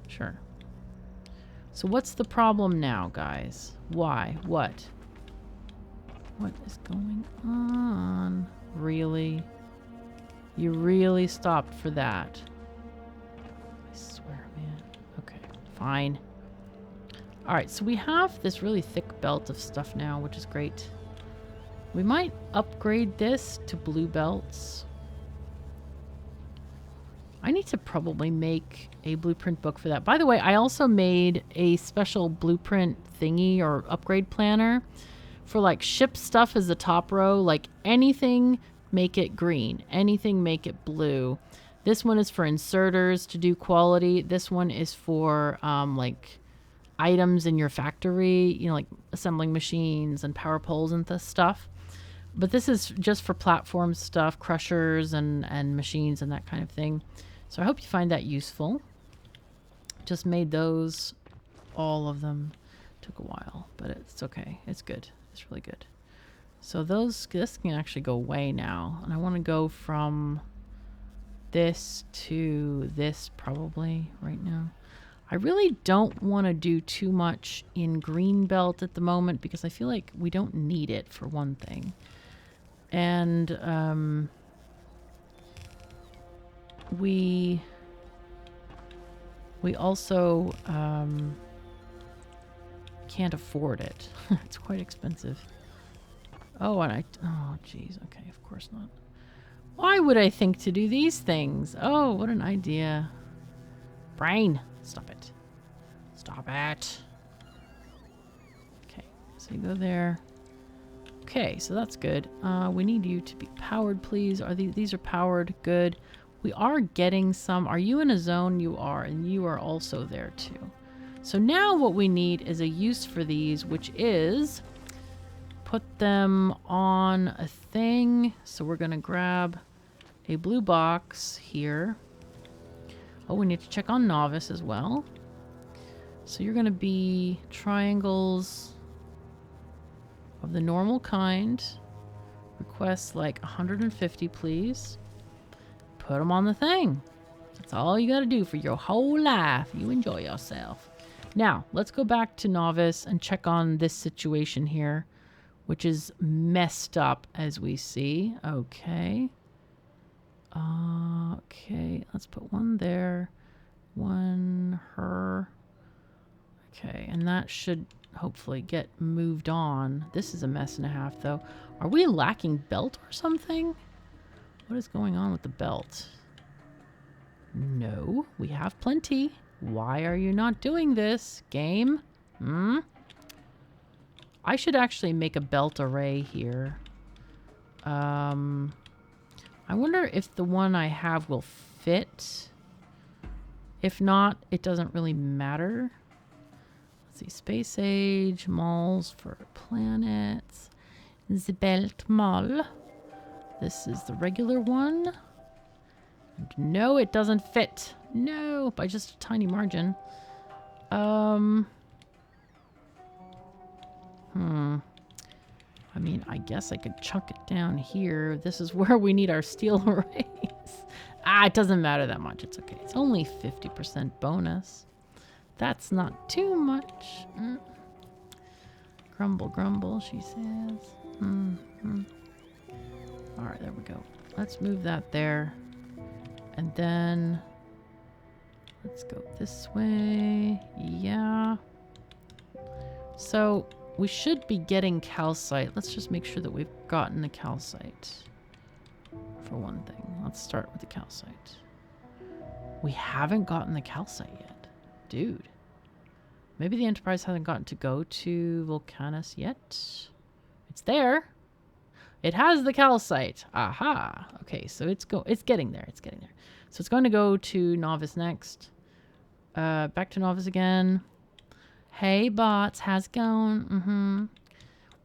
Sure. So what's the problem now, guys? Why? What? What is going on? Really? You really stopped for that? I swear, man. Okay, fine. Alright, so we have this really thick belt of stuff now, which is great. We might upgrade this to blue belts. I need to probably make a blueprint book for that. By the way, I also made a special blueprint thingy or upgrade planner for like ship stuff as the top row. Like anything, make it green. Anything, make it blue. This one is for inserters to do quality. This one is for like items in your factory, you know, like assembling machines and power poles and stuff. But this is just for platform stuff, crushers and machines and that kind of thing. So I hope you find that useful. Just made those, all of them. Took a while, but it's okay. It's good. It's really good. So this can actually go away now. And I want to go from this to this probably right now. I really don't want to do too much in green belt at the moment because I feel like we don't need it for one thing. And we also can't afford it. It's quite expensive. Oh, and oh geez, okay, of course not. Why would I think to do these things? Oh, what an idea. Brain, stop it. Stop it. Okay, so you go there. Okay, so that's good. We need you to be powered, please. Are these are powered? Good. We are getting some. Are you in a zone? You are, and you are also there too. So now what we need is a use for these, which is put them on a thing. So we're going to grab a blue box here. Oh, we need to check on novice as well. So you're going to be triangles of the normal kind. Request like 150, please. Put them on the thing. That's all you got to do for your whole life. You enjoy yourself. Now, let's go back to novice and check on this situation here, which is messed up as we see. Okay. Okay, let's put one there. One her. Okay, and that should hopefully get moved on. This is a mess and a half, though. Are we lacking belt or something? What is going on with the belt? No, we have plenty. Why are you not doing this, game? I should actually make a belt array here. I wonder if the one I have will fit. If not, it doesn't really matter. Let's see, space age, moles for planets. The belt mol. This is the regular one. No, it doesn't fit. No, by just a tiny margin. I mean, I guess I could chuck it down here. This is where we need our steel arrays. It doesn't matter that much. It's okay. It's only 50% bonus. That's not too much. Grumble, grumble, she says. All right, there we go. Let's move that there. And then let's go this way. Yeah. So we should be getting calcite. Let's just make sure that we've gotten the calcite for one thing. Let's start with the calcite. We haven't gotten the calcite yet. Dude. Maybe the Enterprise hasn't gotten to go to Volcanis yet. It's there. It has the calcite. Aha. Okay, so it's getting there. It's getting there. So it's going to go to novice next. Back to Novice again. Hey, bots. How's it going?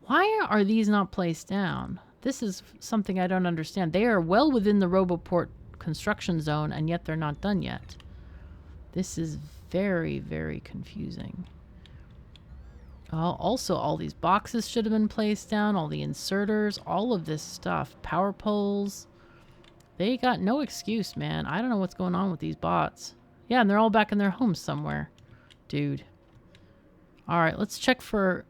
Why are these not placed down? This is something I don't understand. They are well within the Roboport construction zone, and yet they're not done yet. This is very, very confusing. Also, all these boxes should have been placed down. All the inserters. All of this stuff. Power poles. They got no excuse, man. I don't know what's going on with these bots. Yeah, and they're all back in their homes somewhere. Dude. Alright, let's check for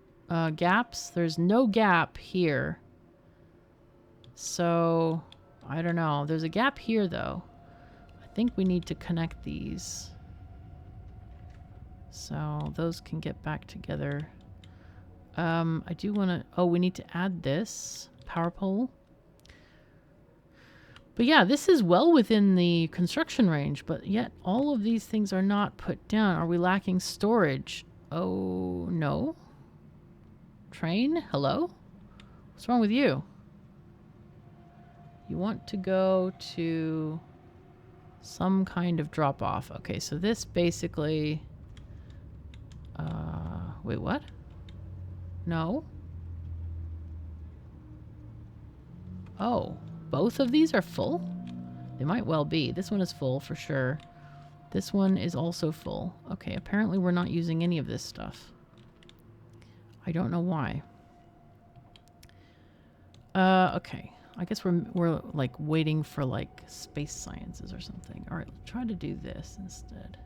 gaps. There's no gap here. So, I don't know. There's a gap here, though. I think we need to connect these. So, those can get back together. I do want to... Oh, we need to add this power pole. But yeah, this is well within the construction range, but yet all of these things are not put down. Are we lacking storage? Oh, no. Train? Hello? What's wrong with you? You want to go to some kind of drop-off. Okay, so this basically... wait, what? No. Oh. Both of these are full? They might well be. This one is full for sure. This one is also full. Okay, apparently we're not using any of this stuff. I don't know why. Okay. I guess we're like waiting for like space sciences or something. All right, let's try to do this instead.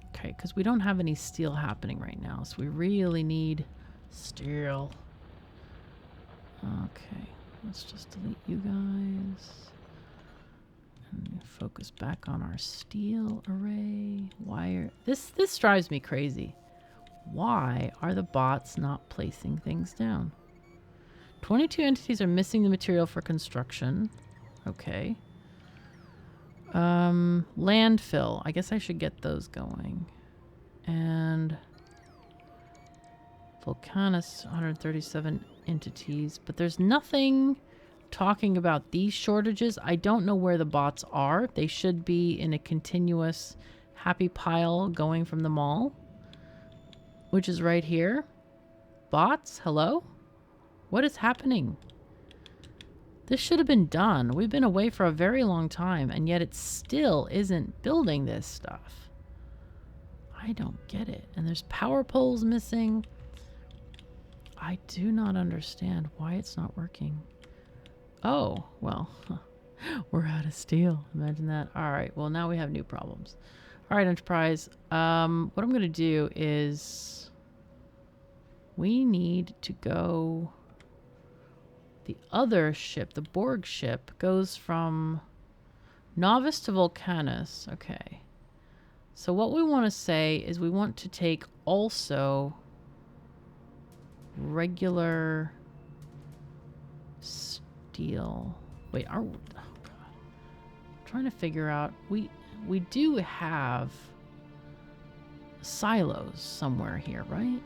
Okay, because we don't have any steel happening right now, so we really need steel. Okay. Let's just delete you guys. And focus back on our steel array. This drives me crazy. Why are the bots not placing things down? 22 entities are missing the material for construction. Okay. Landfill. I guess I should get those going. And Volcanis, 137 entities, but there's nothing talking about these shortages. I don't know where the bots are. They should be in a continuous happy pile going from the mall, which is right here. Bots, hello? What is happening? This should have been done. We've been away for a very long time, and yet it still isn't building this stuff. I don't get it. And there's power poles missing. I do not understand why it's not working. Oh, well, we're out of steel. Imagine that. All right, well, now we have new problems. All right, Enterprise. What I'm going to do is we need to go... The other ship, the Borg ship, goes from Novice to Volcanis. Okay. So what we want to say is we want to take also... regular steel. Wait, oh God. I'm trying to figure out. We do have silos somewhere here, right?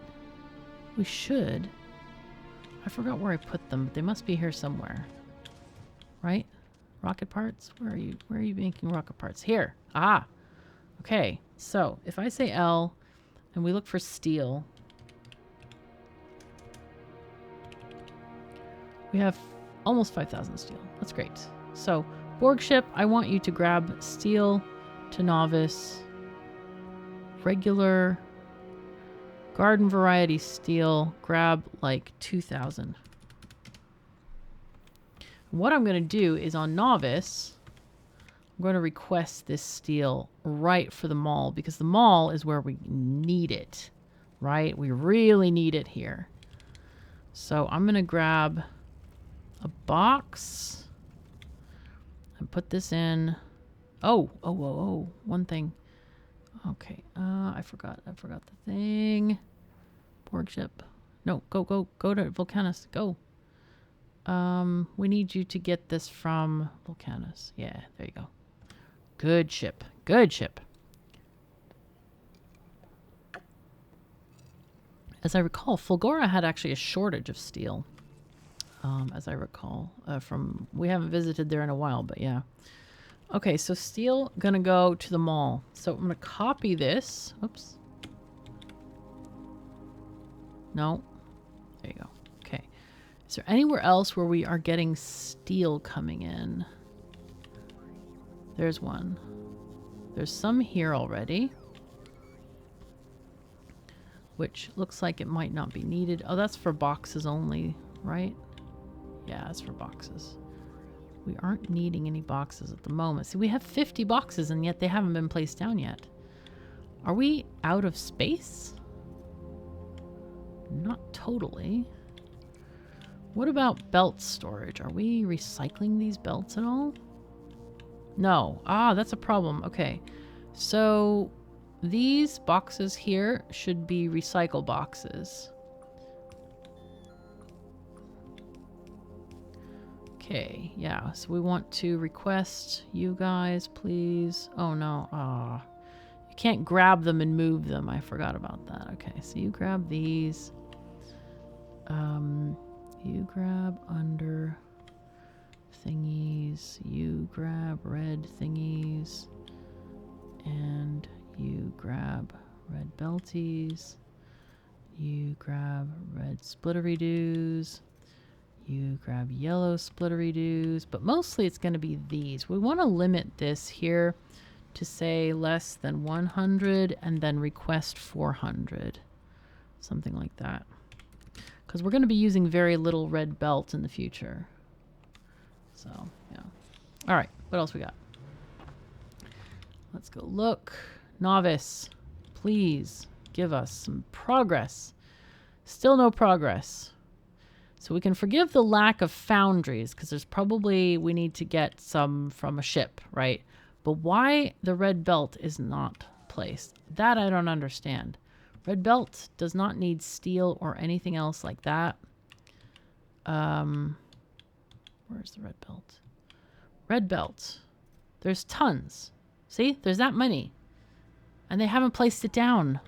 We should. I forgot where I put them. They must be here somewhere. Right? Rocket parts? Where are you? Where are you making rocket parts? Here. Ah. Okay. So, if I say L and we look for steel, we have almost 5,000 steel. That's great. So, Borg ship, I want you to grab steel to Novice. Regular garden variety steel. Grab like 2,000. What I'm going to do is on Novice, I'm going to request this steel right for the mall, because the mall is where we need it, right? We really need it here. So I'm going to grab a box and put this in. Oh, one thing. Okay, I forgot the thing. Borg ship. No, go to Volcanis. Go. We need you to get this from Volcanis. Yeah, there you go. Good ship. Good ship. As I recall, Fulgora had actually a shortage of steel. As I recall, we haven't visited there in a while, but yeah. Okay, so steel gonna go to the mall. So I'm gonna copy this. Oops. No. There you go. Okay. Is there anywhere else where we are getting steel coming in? There's one. There's some here already. Which looks like it might not be needed. Oh, that's for boxes only, right? Yeah, that's for boxes. We aren't needing any boxes at the moment. See, we have 50 boxes and yet they haven't been placed down yet. Are we out of space? Not totally. What about belt storage? Are we recycling these belts at all? No. Ah, that's a problem. Okay. So these boxes here should be recycle boxes. Okay, yeah, so we want to request you guys, please. Oh no, you can't grab them and move them. I forgot about that. Okay, so you grab these. You grab under thingies. You grab red thingies. And you grab red belties. You grab red splittery-doos. You grab yellow splittery-doos, but mostly it's going to be these. We want to limit this here to say less than 100 and then request 400. Something like that. Because we're going to be using very little red belt in the future. So, yeah. All right, what else we got? Let's go look. Novice, please give us some progress. Still no progress. So we can forgive the lack of foundries because there's probably we need to get some from a ship, right? But why the red belt is not placed? That I don't understand. Red belt does not need steel or anything else like that. Where's the red belt? Red belt. There's tons. See? There's that many. And they haven't placed it down.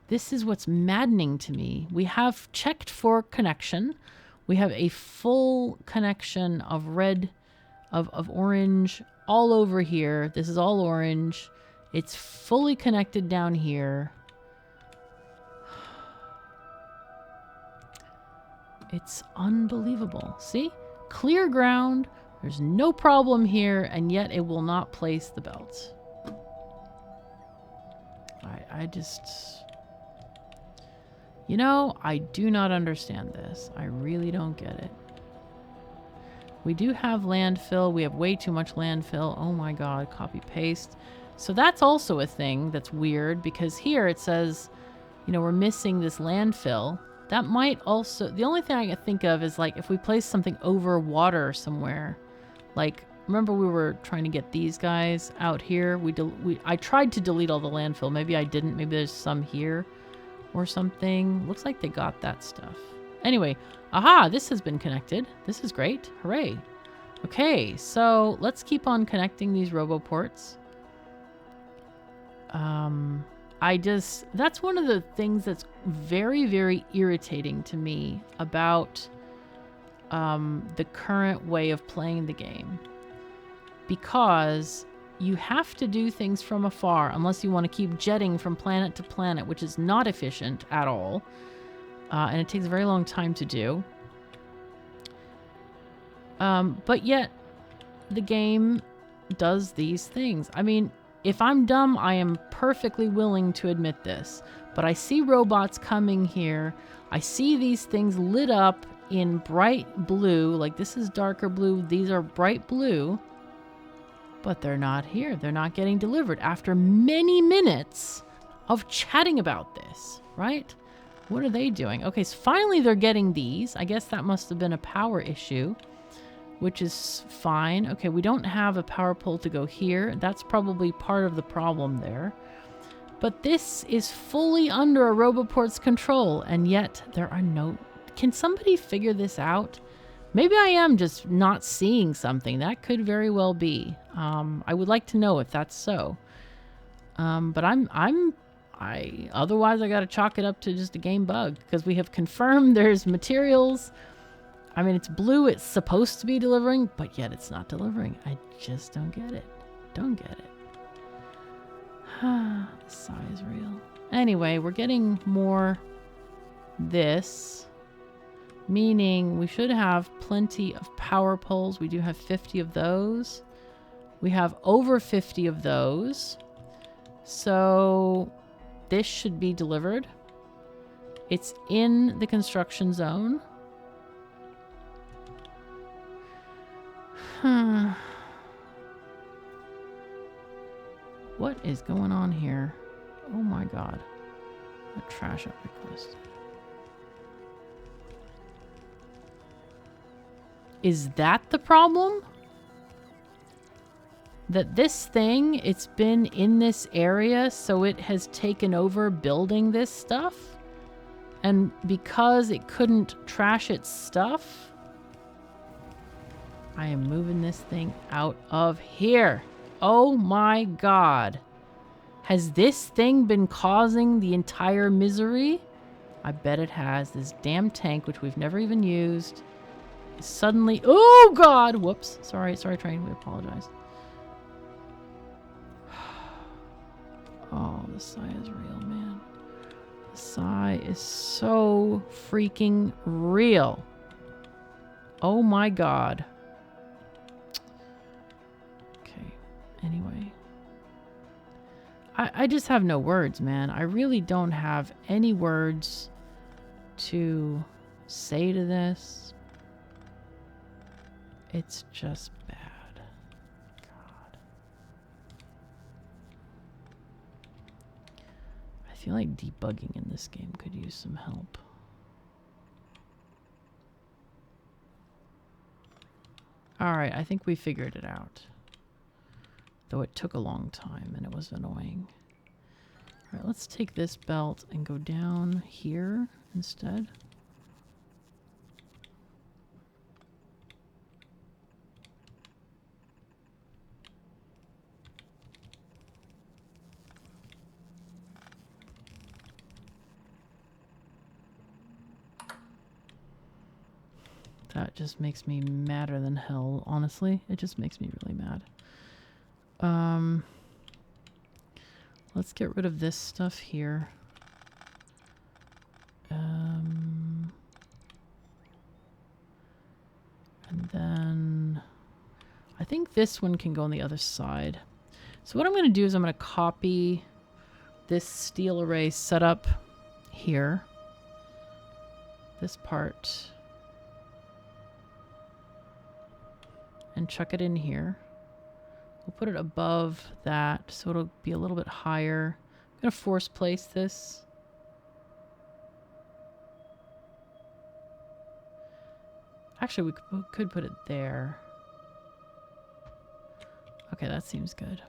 This is what's maddening to me. We have checked for connection. We have a full connection of red, of orange all over here. This is all orange. It's fully connected down here. It's unbelievable. See? Clear ground. There's no problem here, and yet it will not place the belt. I just... You know, I do not understand this. I really don't get it. We do have landfill. We have way too much landfill. Oh my god, copy paste. So that's also a thing that's weird because here it says, you know, we're missing this landfill. That might also... The only thing I can think of is like if we place something over water somewhere. Like, remember we were trying to get these guys out here? I tried to delete all the landfill. Maybe I didn't. Maybe there's some here. Or something. Looks like they got that stuff. Anyway, aha, this has been connected. This is great. Hooray. Okay, so let's keep on connecting these roboports. That's one of the things that's very, very irritating to me about the current way of playing the game. Because you have to do things from afar unless you want to keep jetting from planet to planet, which is not efficient at all. And it takes a very long time to do. But yet, the game does these things. I mean, if I'm dumb, I am perfectly willing to admit this. But I see robots coming here. I see these things lit up in bright blue. Like, this is darker blue. These are bright blue. But they're not here. They're not getting delivered after many minutes of chatting about this, right? What are they doing? Okay, so finally they're getting these. I guess that must have been a power issue, which is fine. Okay, we don't have a power pole to go here. That's probably part of the problem there. But this is fully under a roboport's control, and yet there are no... Can somebody figure this out? Maybe I am just not seeing something. That could very well be. I would like to know if that's so. But otherwise I gotta chalk it up to just a game bug because we have confirmed there's materials. I mean, it's blue. It's supposed to be delivering, but yet it's not delivering. I just don't get it. Don't get it. The sigh is real. Anyway, we're getting more this, meaning we should have plenty of power poles. We do have 50 of those. We have over 50 of those. So this should be delivered. It's in the construction zone. What is going on here? Oh my god. A trash up request. Is that the problem? That this thing, it's been in this area, so it has taken over building this stuff? And because it couldn't trash its stuff, I am moving this thing out of here. Oh my god. Has this thing been causing the entire misery? I bet it has. This damn tank, which we've never even used, is suddenly... Oh god! Whoops. Sorry, train. We apologize. Oh, the sigh is real, man. The sigh is so freaking real. Oh my god. Okay. Anyway. I just have no words, man. I really don't have any words to say to this. It's just bad. God. I feel like debugging in this game could use some help. Alright, I think we figured it out. Though it took a long time and it was annoying. Alright, let's take this belt and go down here instead. That just makes me madder than hell, honestly. It just makes me really mad. Let's get rid of this stuff here. And then I think this one can go on the other side. So what I'm going to do is I'm going to copy this steel array setup here. This part. And chuck it in here. We'll put it above that so it'll be a little bit higher. I'm going to force place this. Actually, we could put it there. Okay, that seems good.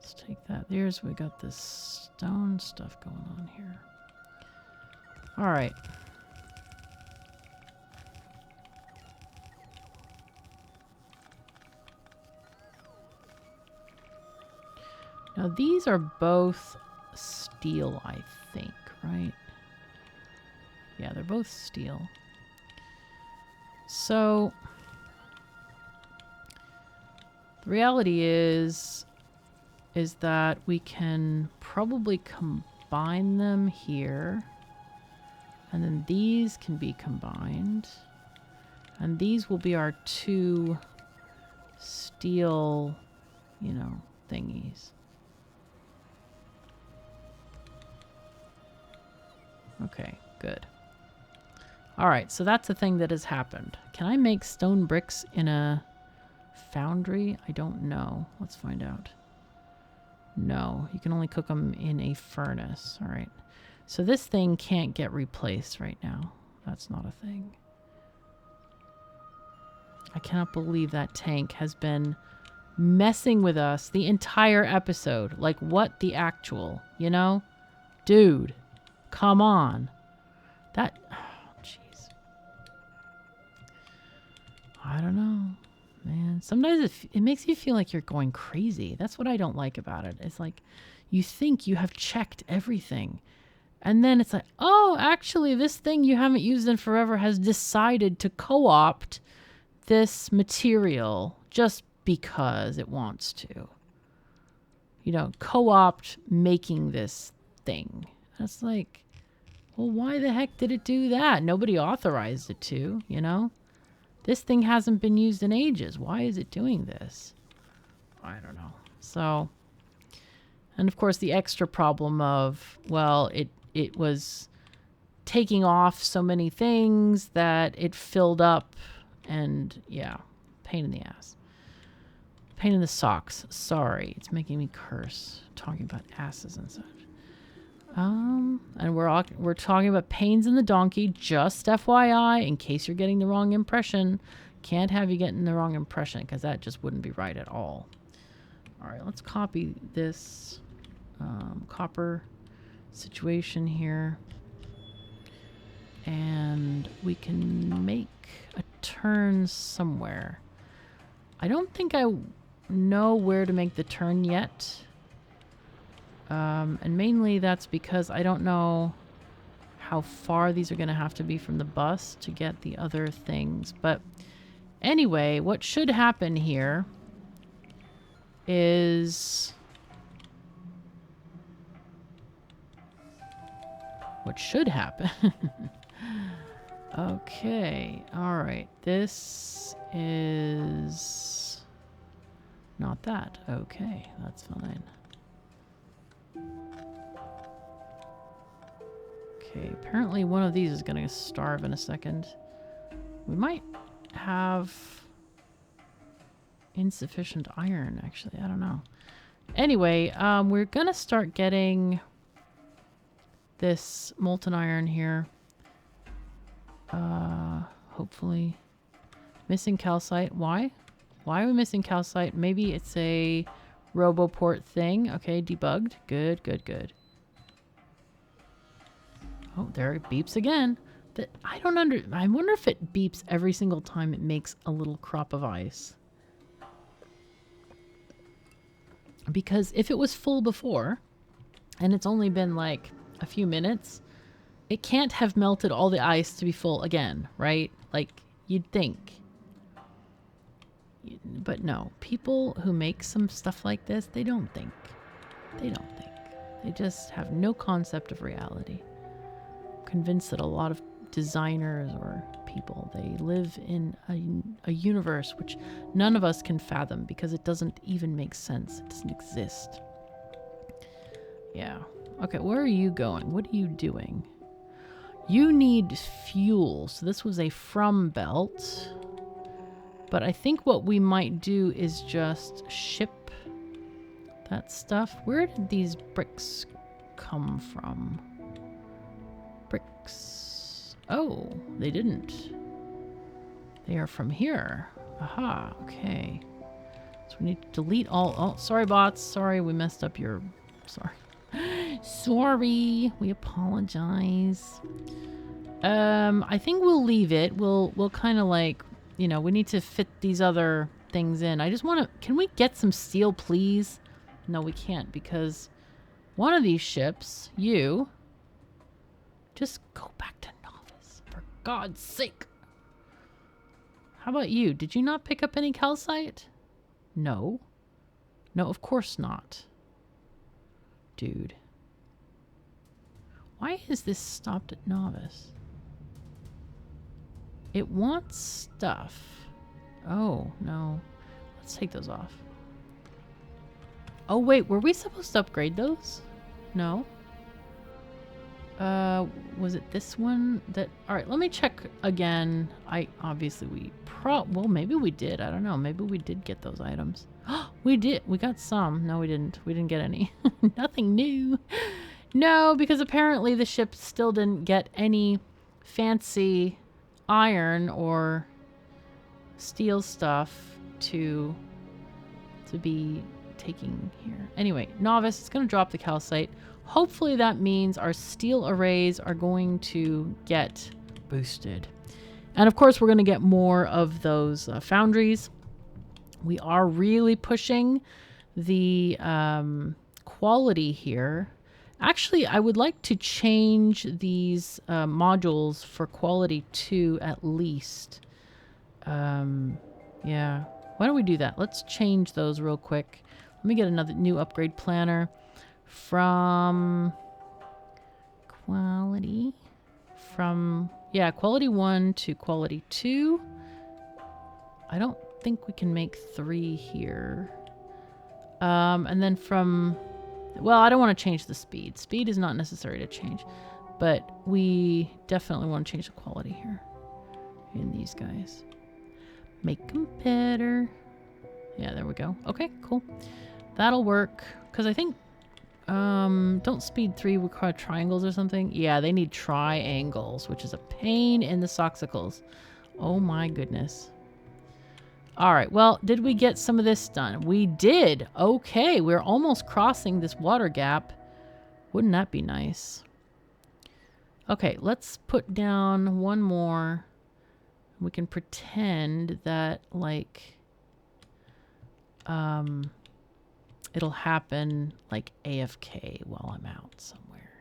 Let's take that. There's, we got this stone stuff going on here. All right. Now these are both steel, I think, right? Yeah, they're both steel. So the reality is that we can probably combine them here. And then these can be combined. And these will be our two steel, you know, thingies. Okay, good. All right, so that's the thing that has happened. Can I make stone bricks in a foundry? I don't know. Let's find out. No, you can only cook them in a furnace. All right. So this thing can't get replaced right now. That's not a thing. I cannot believe that tank has been messing with us the entire episode. Like, what the actual, you know? Dude. Come on. That... Oh, jeez. I don't know. Man, sometimes it makes you feel like you're going crazy. That's what I don't like about it. It's like you think you have checked everything. And then it's like, oh, actually, this thing you haven't used in forever has decided to co-opt this material just because it wants to. You know, co-opt making this thing. That's like, well, why the heck did it do that? Nobody authorized it to, you know? This thing hasn't been used in ages. Why is it doing this? I don't know. So, and of course the extra problem of, well, it was taking off so many things that it filled up, and yeah, pain in the ass. Pain in the socks. Sorry, it's making me curse talking about asses and such. And we're talking about pains in the donkey, just FYI, in case you're getting the wrong impression. Can't have you getting the wrong impression, because that just wouldn't be right at all. All right, let's copy this copper situation here. And we can make a turn somewhere. I don't think I know where to make the turn yet. And mainly that's because I don't know how far these are going to have to be from the bus to get the other things. But anyway, what should happen here is... What should happen? Okay, all right. This is not that. Okay, that's fine. Okay, apparently one of these is going to starve in a second. We might have insufficient iron, actually. I don't know. Anyway, we're going to start getting this molten iron here. Hopefully. Missing calcite. Why? Why are we missing calcite? Maybe it's a RoboPort thing. Okay, debugged. Good, good, good. Oh, there it beeps again. But I wonder if it beeps every single time it makes a little crop of ice. Because if it was full before, and it's only been like a few minutes, it can't have melted all the ice to be full again, right? Like, you'd think. But no, people who make some stuff like this, they don't think. They don't think. They just have no concept of reality. I'm convinced that a lot of designers or people, they live in a universe which none of us can fathom because it doesn't even make sense. It doesn't exist. Yeah. Okay, where are you going? What are you doing? You need fuel. So this was a from belt. But I think what we might do is just ship that stuff. Where did these bricks come from? Bricks. Oh, they didn't. They are from here. Aha, okay. So we need to delete all... Oh, sorry, bots. Sorry, we messed up your... Sorry. Sorry. We apologize. I think we'll leave it. We'll kind of like... You know, we need to fit these other things in. I just want to... Can we get some steel, please? No, we can't, because one of these ships, you... Just go back to novice, for God's sake. How about you? Did you not pick up any calcite? No. No, of course not. Dude. Why is this stopped at novice? It wants stuff. Oh, no. Let's take those off. Oh, wait. Were we supposed to upgrade those? No. Was it this one that... Alright, let me check again. Well, maybe we did. I don't know. Maybe we did get those items. We did. We got some. No, we didn't. We didn't get any. Nothing new. No, because apparently the ship still didn't get any fancy... iron or steel stuff to be taking here. Anyway, novice, it's going to drop the calcite. Hopefully that means our steel arrays are going to get boosted. And of course, we're going to get more of those foundries. We are really pushing the quality here. Actually, I would like to change these modules for quality 2 at least. Yeah. Why don't we do that? Let's change those real quick. Let me get another new upgrade planner from quality. Yeah, quality 1 to quality 2. I don't think we can make 3 here. And then from... Well, I don't want to change the speed. Speed is not necessary to change. But we definitely want to change the quality here. In these guys. Make them better. Yeah, there we go. Okay, cool. That'll work. Because I think... don't speed 3 require triangles or something? Yeah, they need triangles, which is a pain in the soxicles. Oh my goodness. Alright, well, did we get some of this done? We did! Okay, we're almost crossing this water gap. Wouldn't that be nice? Okay, let's put down one more. We can pretend that, like, it'll happen, like, AFK while I'm out somewhere.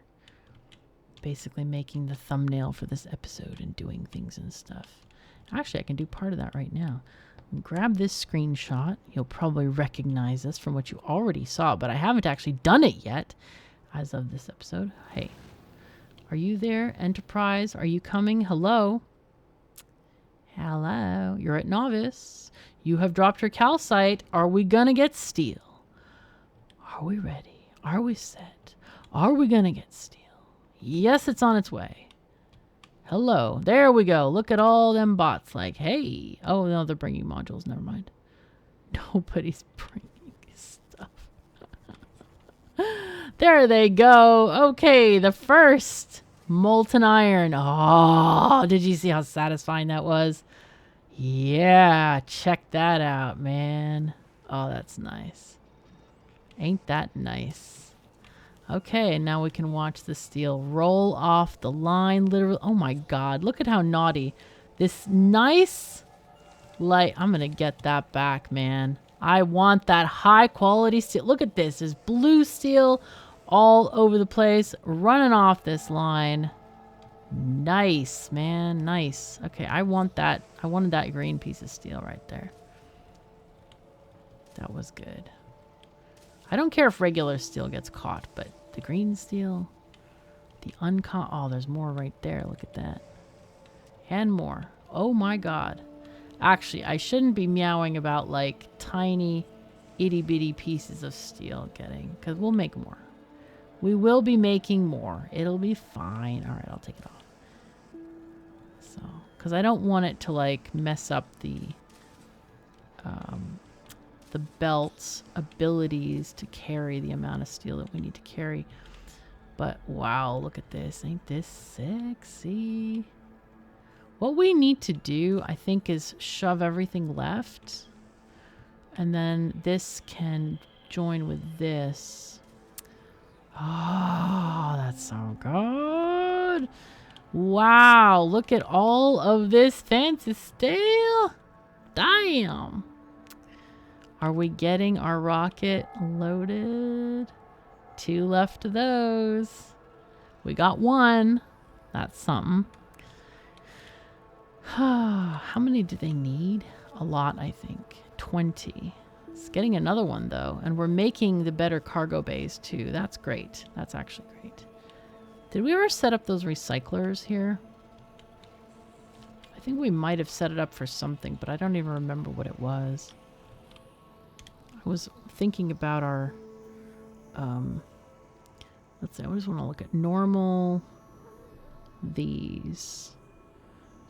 Basically making the thumbnail for this episode and doing things and stuff. Actually, I can do part of that right now. Grab this screenshot. You'll probably recognize this from what you already saw, but I haven't actually done it yet as of this episode. Hey, are you there, Enterprise? Are you coming? Hello? Hello? You're at Novice. You have dropped your calcite. Are we gonna get steel? Are we ready? Are we set? Are we gonna get steel? Yes, it's on its way. Hello. There we go. Look at all them bots. Like, hey. Oh, no, they're bringing modules. Never mind. Nobody's bringing stuff. There they go. Okay, the first molten iron. Oh, did you see how satisfying that was? Yeah, check that out, man. Oh, that's nice. Ain't that nice? Okay, now we can watch the steel roll off the line. Literally, oh my god, look at how naughty. This nice light. I'm gonna get that back, man. I want that high quality steel. Look at this. There's blue steel all over the place, running off this line. Nice, man, nice. Okay, I want that. I wanted that green piece of steel right there. That was good. I don't care if regular steel gets caught, but the green steel, the oh, there's more right there. Look at that. And more. Oh my god. Actually, I shouldn't be meowing about like tiny itty bitty pieces of steel getting, because we'll make more. We will be making more. It'll be fine. All right, I'll take it off. So, because I don't want it to like mess up the belt's abilities to carry the amount of steel that we need to carry. But wow, look at this. Ain't this sexy? What we need to do, I think, is shove everything left. And then this can join with this. Oh, that's so good. Wow, look at all of this fancy steel. Damn. Are we getting our rocket loaded? 2 left of those. We got 1. That's something. How many do they need? A lot, I think. 20. It's getting another one, though. And we're making the better cargo bays, too. That's great. That's actually great. Did we ever set up those recyclers here? I think we might have set it up for something, but I don't even remember what it was. I was thinking about our, let's see, I just want to look at normal, these.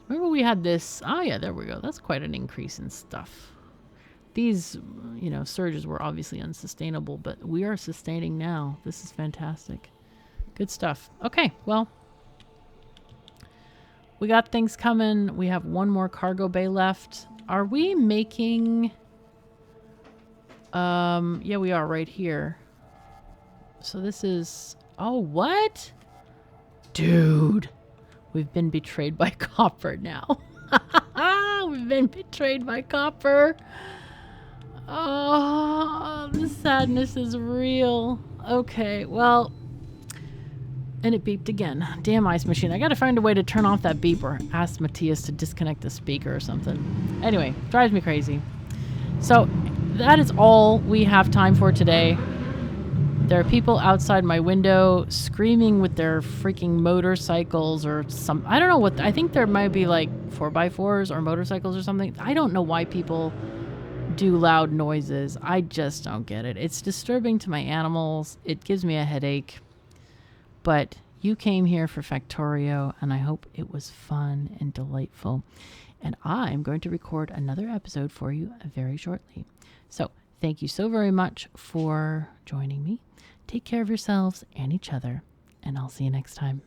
Remember we had this, oh yeah, there we go. That's quite an increase in stuff. These, you know, surges were obviously unsustainable, but we are sustaining now. This is fantastic. Good stuff. Okay, well, we got things coming. We have 1 more cargo bay left. Are we making... yeah, we are right here. So this is... Oh, what? Dude. We've been betrayed by copper now. We've been betrayed by copper. Oh, the sadness is real. Okay, well, And it beeped again. Damn ice machine. I gotta find a way to turn off that beep or ask Matthias to disconnect the speaker or something. Anyway, drives me crazy. So that is all we have time for today. There are people outside my window screaming with their freaking motorcycles or some... I don't know what... I think there might be like 4x4s or motorcycles or something. I don't know why people do loud noises. I just don't get it. It's disturbing to my animals. It gives me a headache. But you came here for Factorio, and I hope it was fun and delightful. And I'm going to record another episode for you very shortly. So thank you so very much for joining me. Take care of yourselves and each other, and I'll see you next time.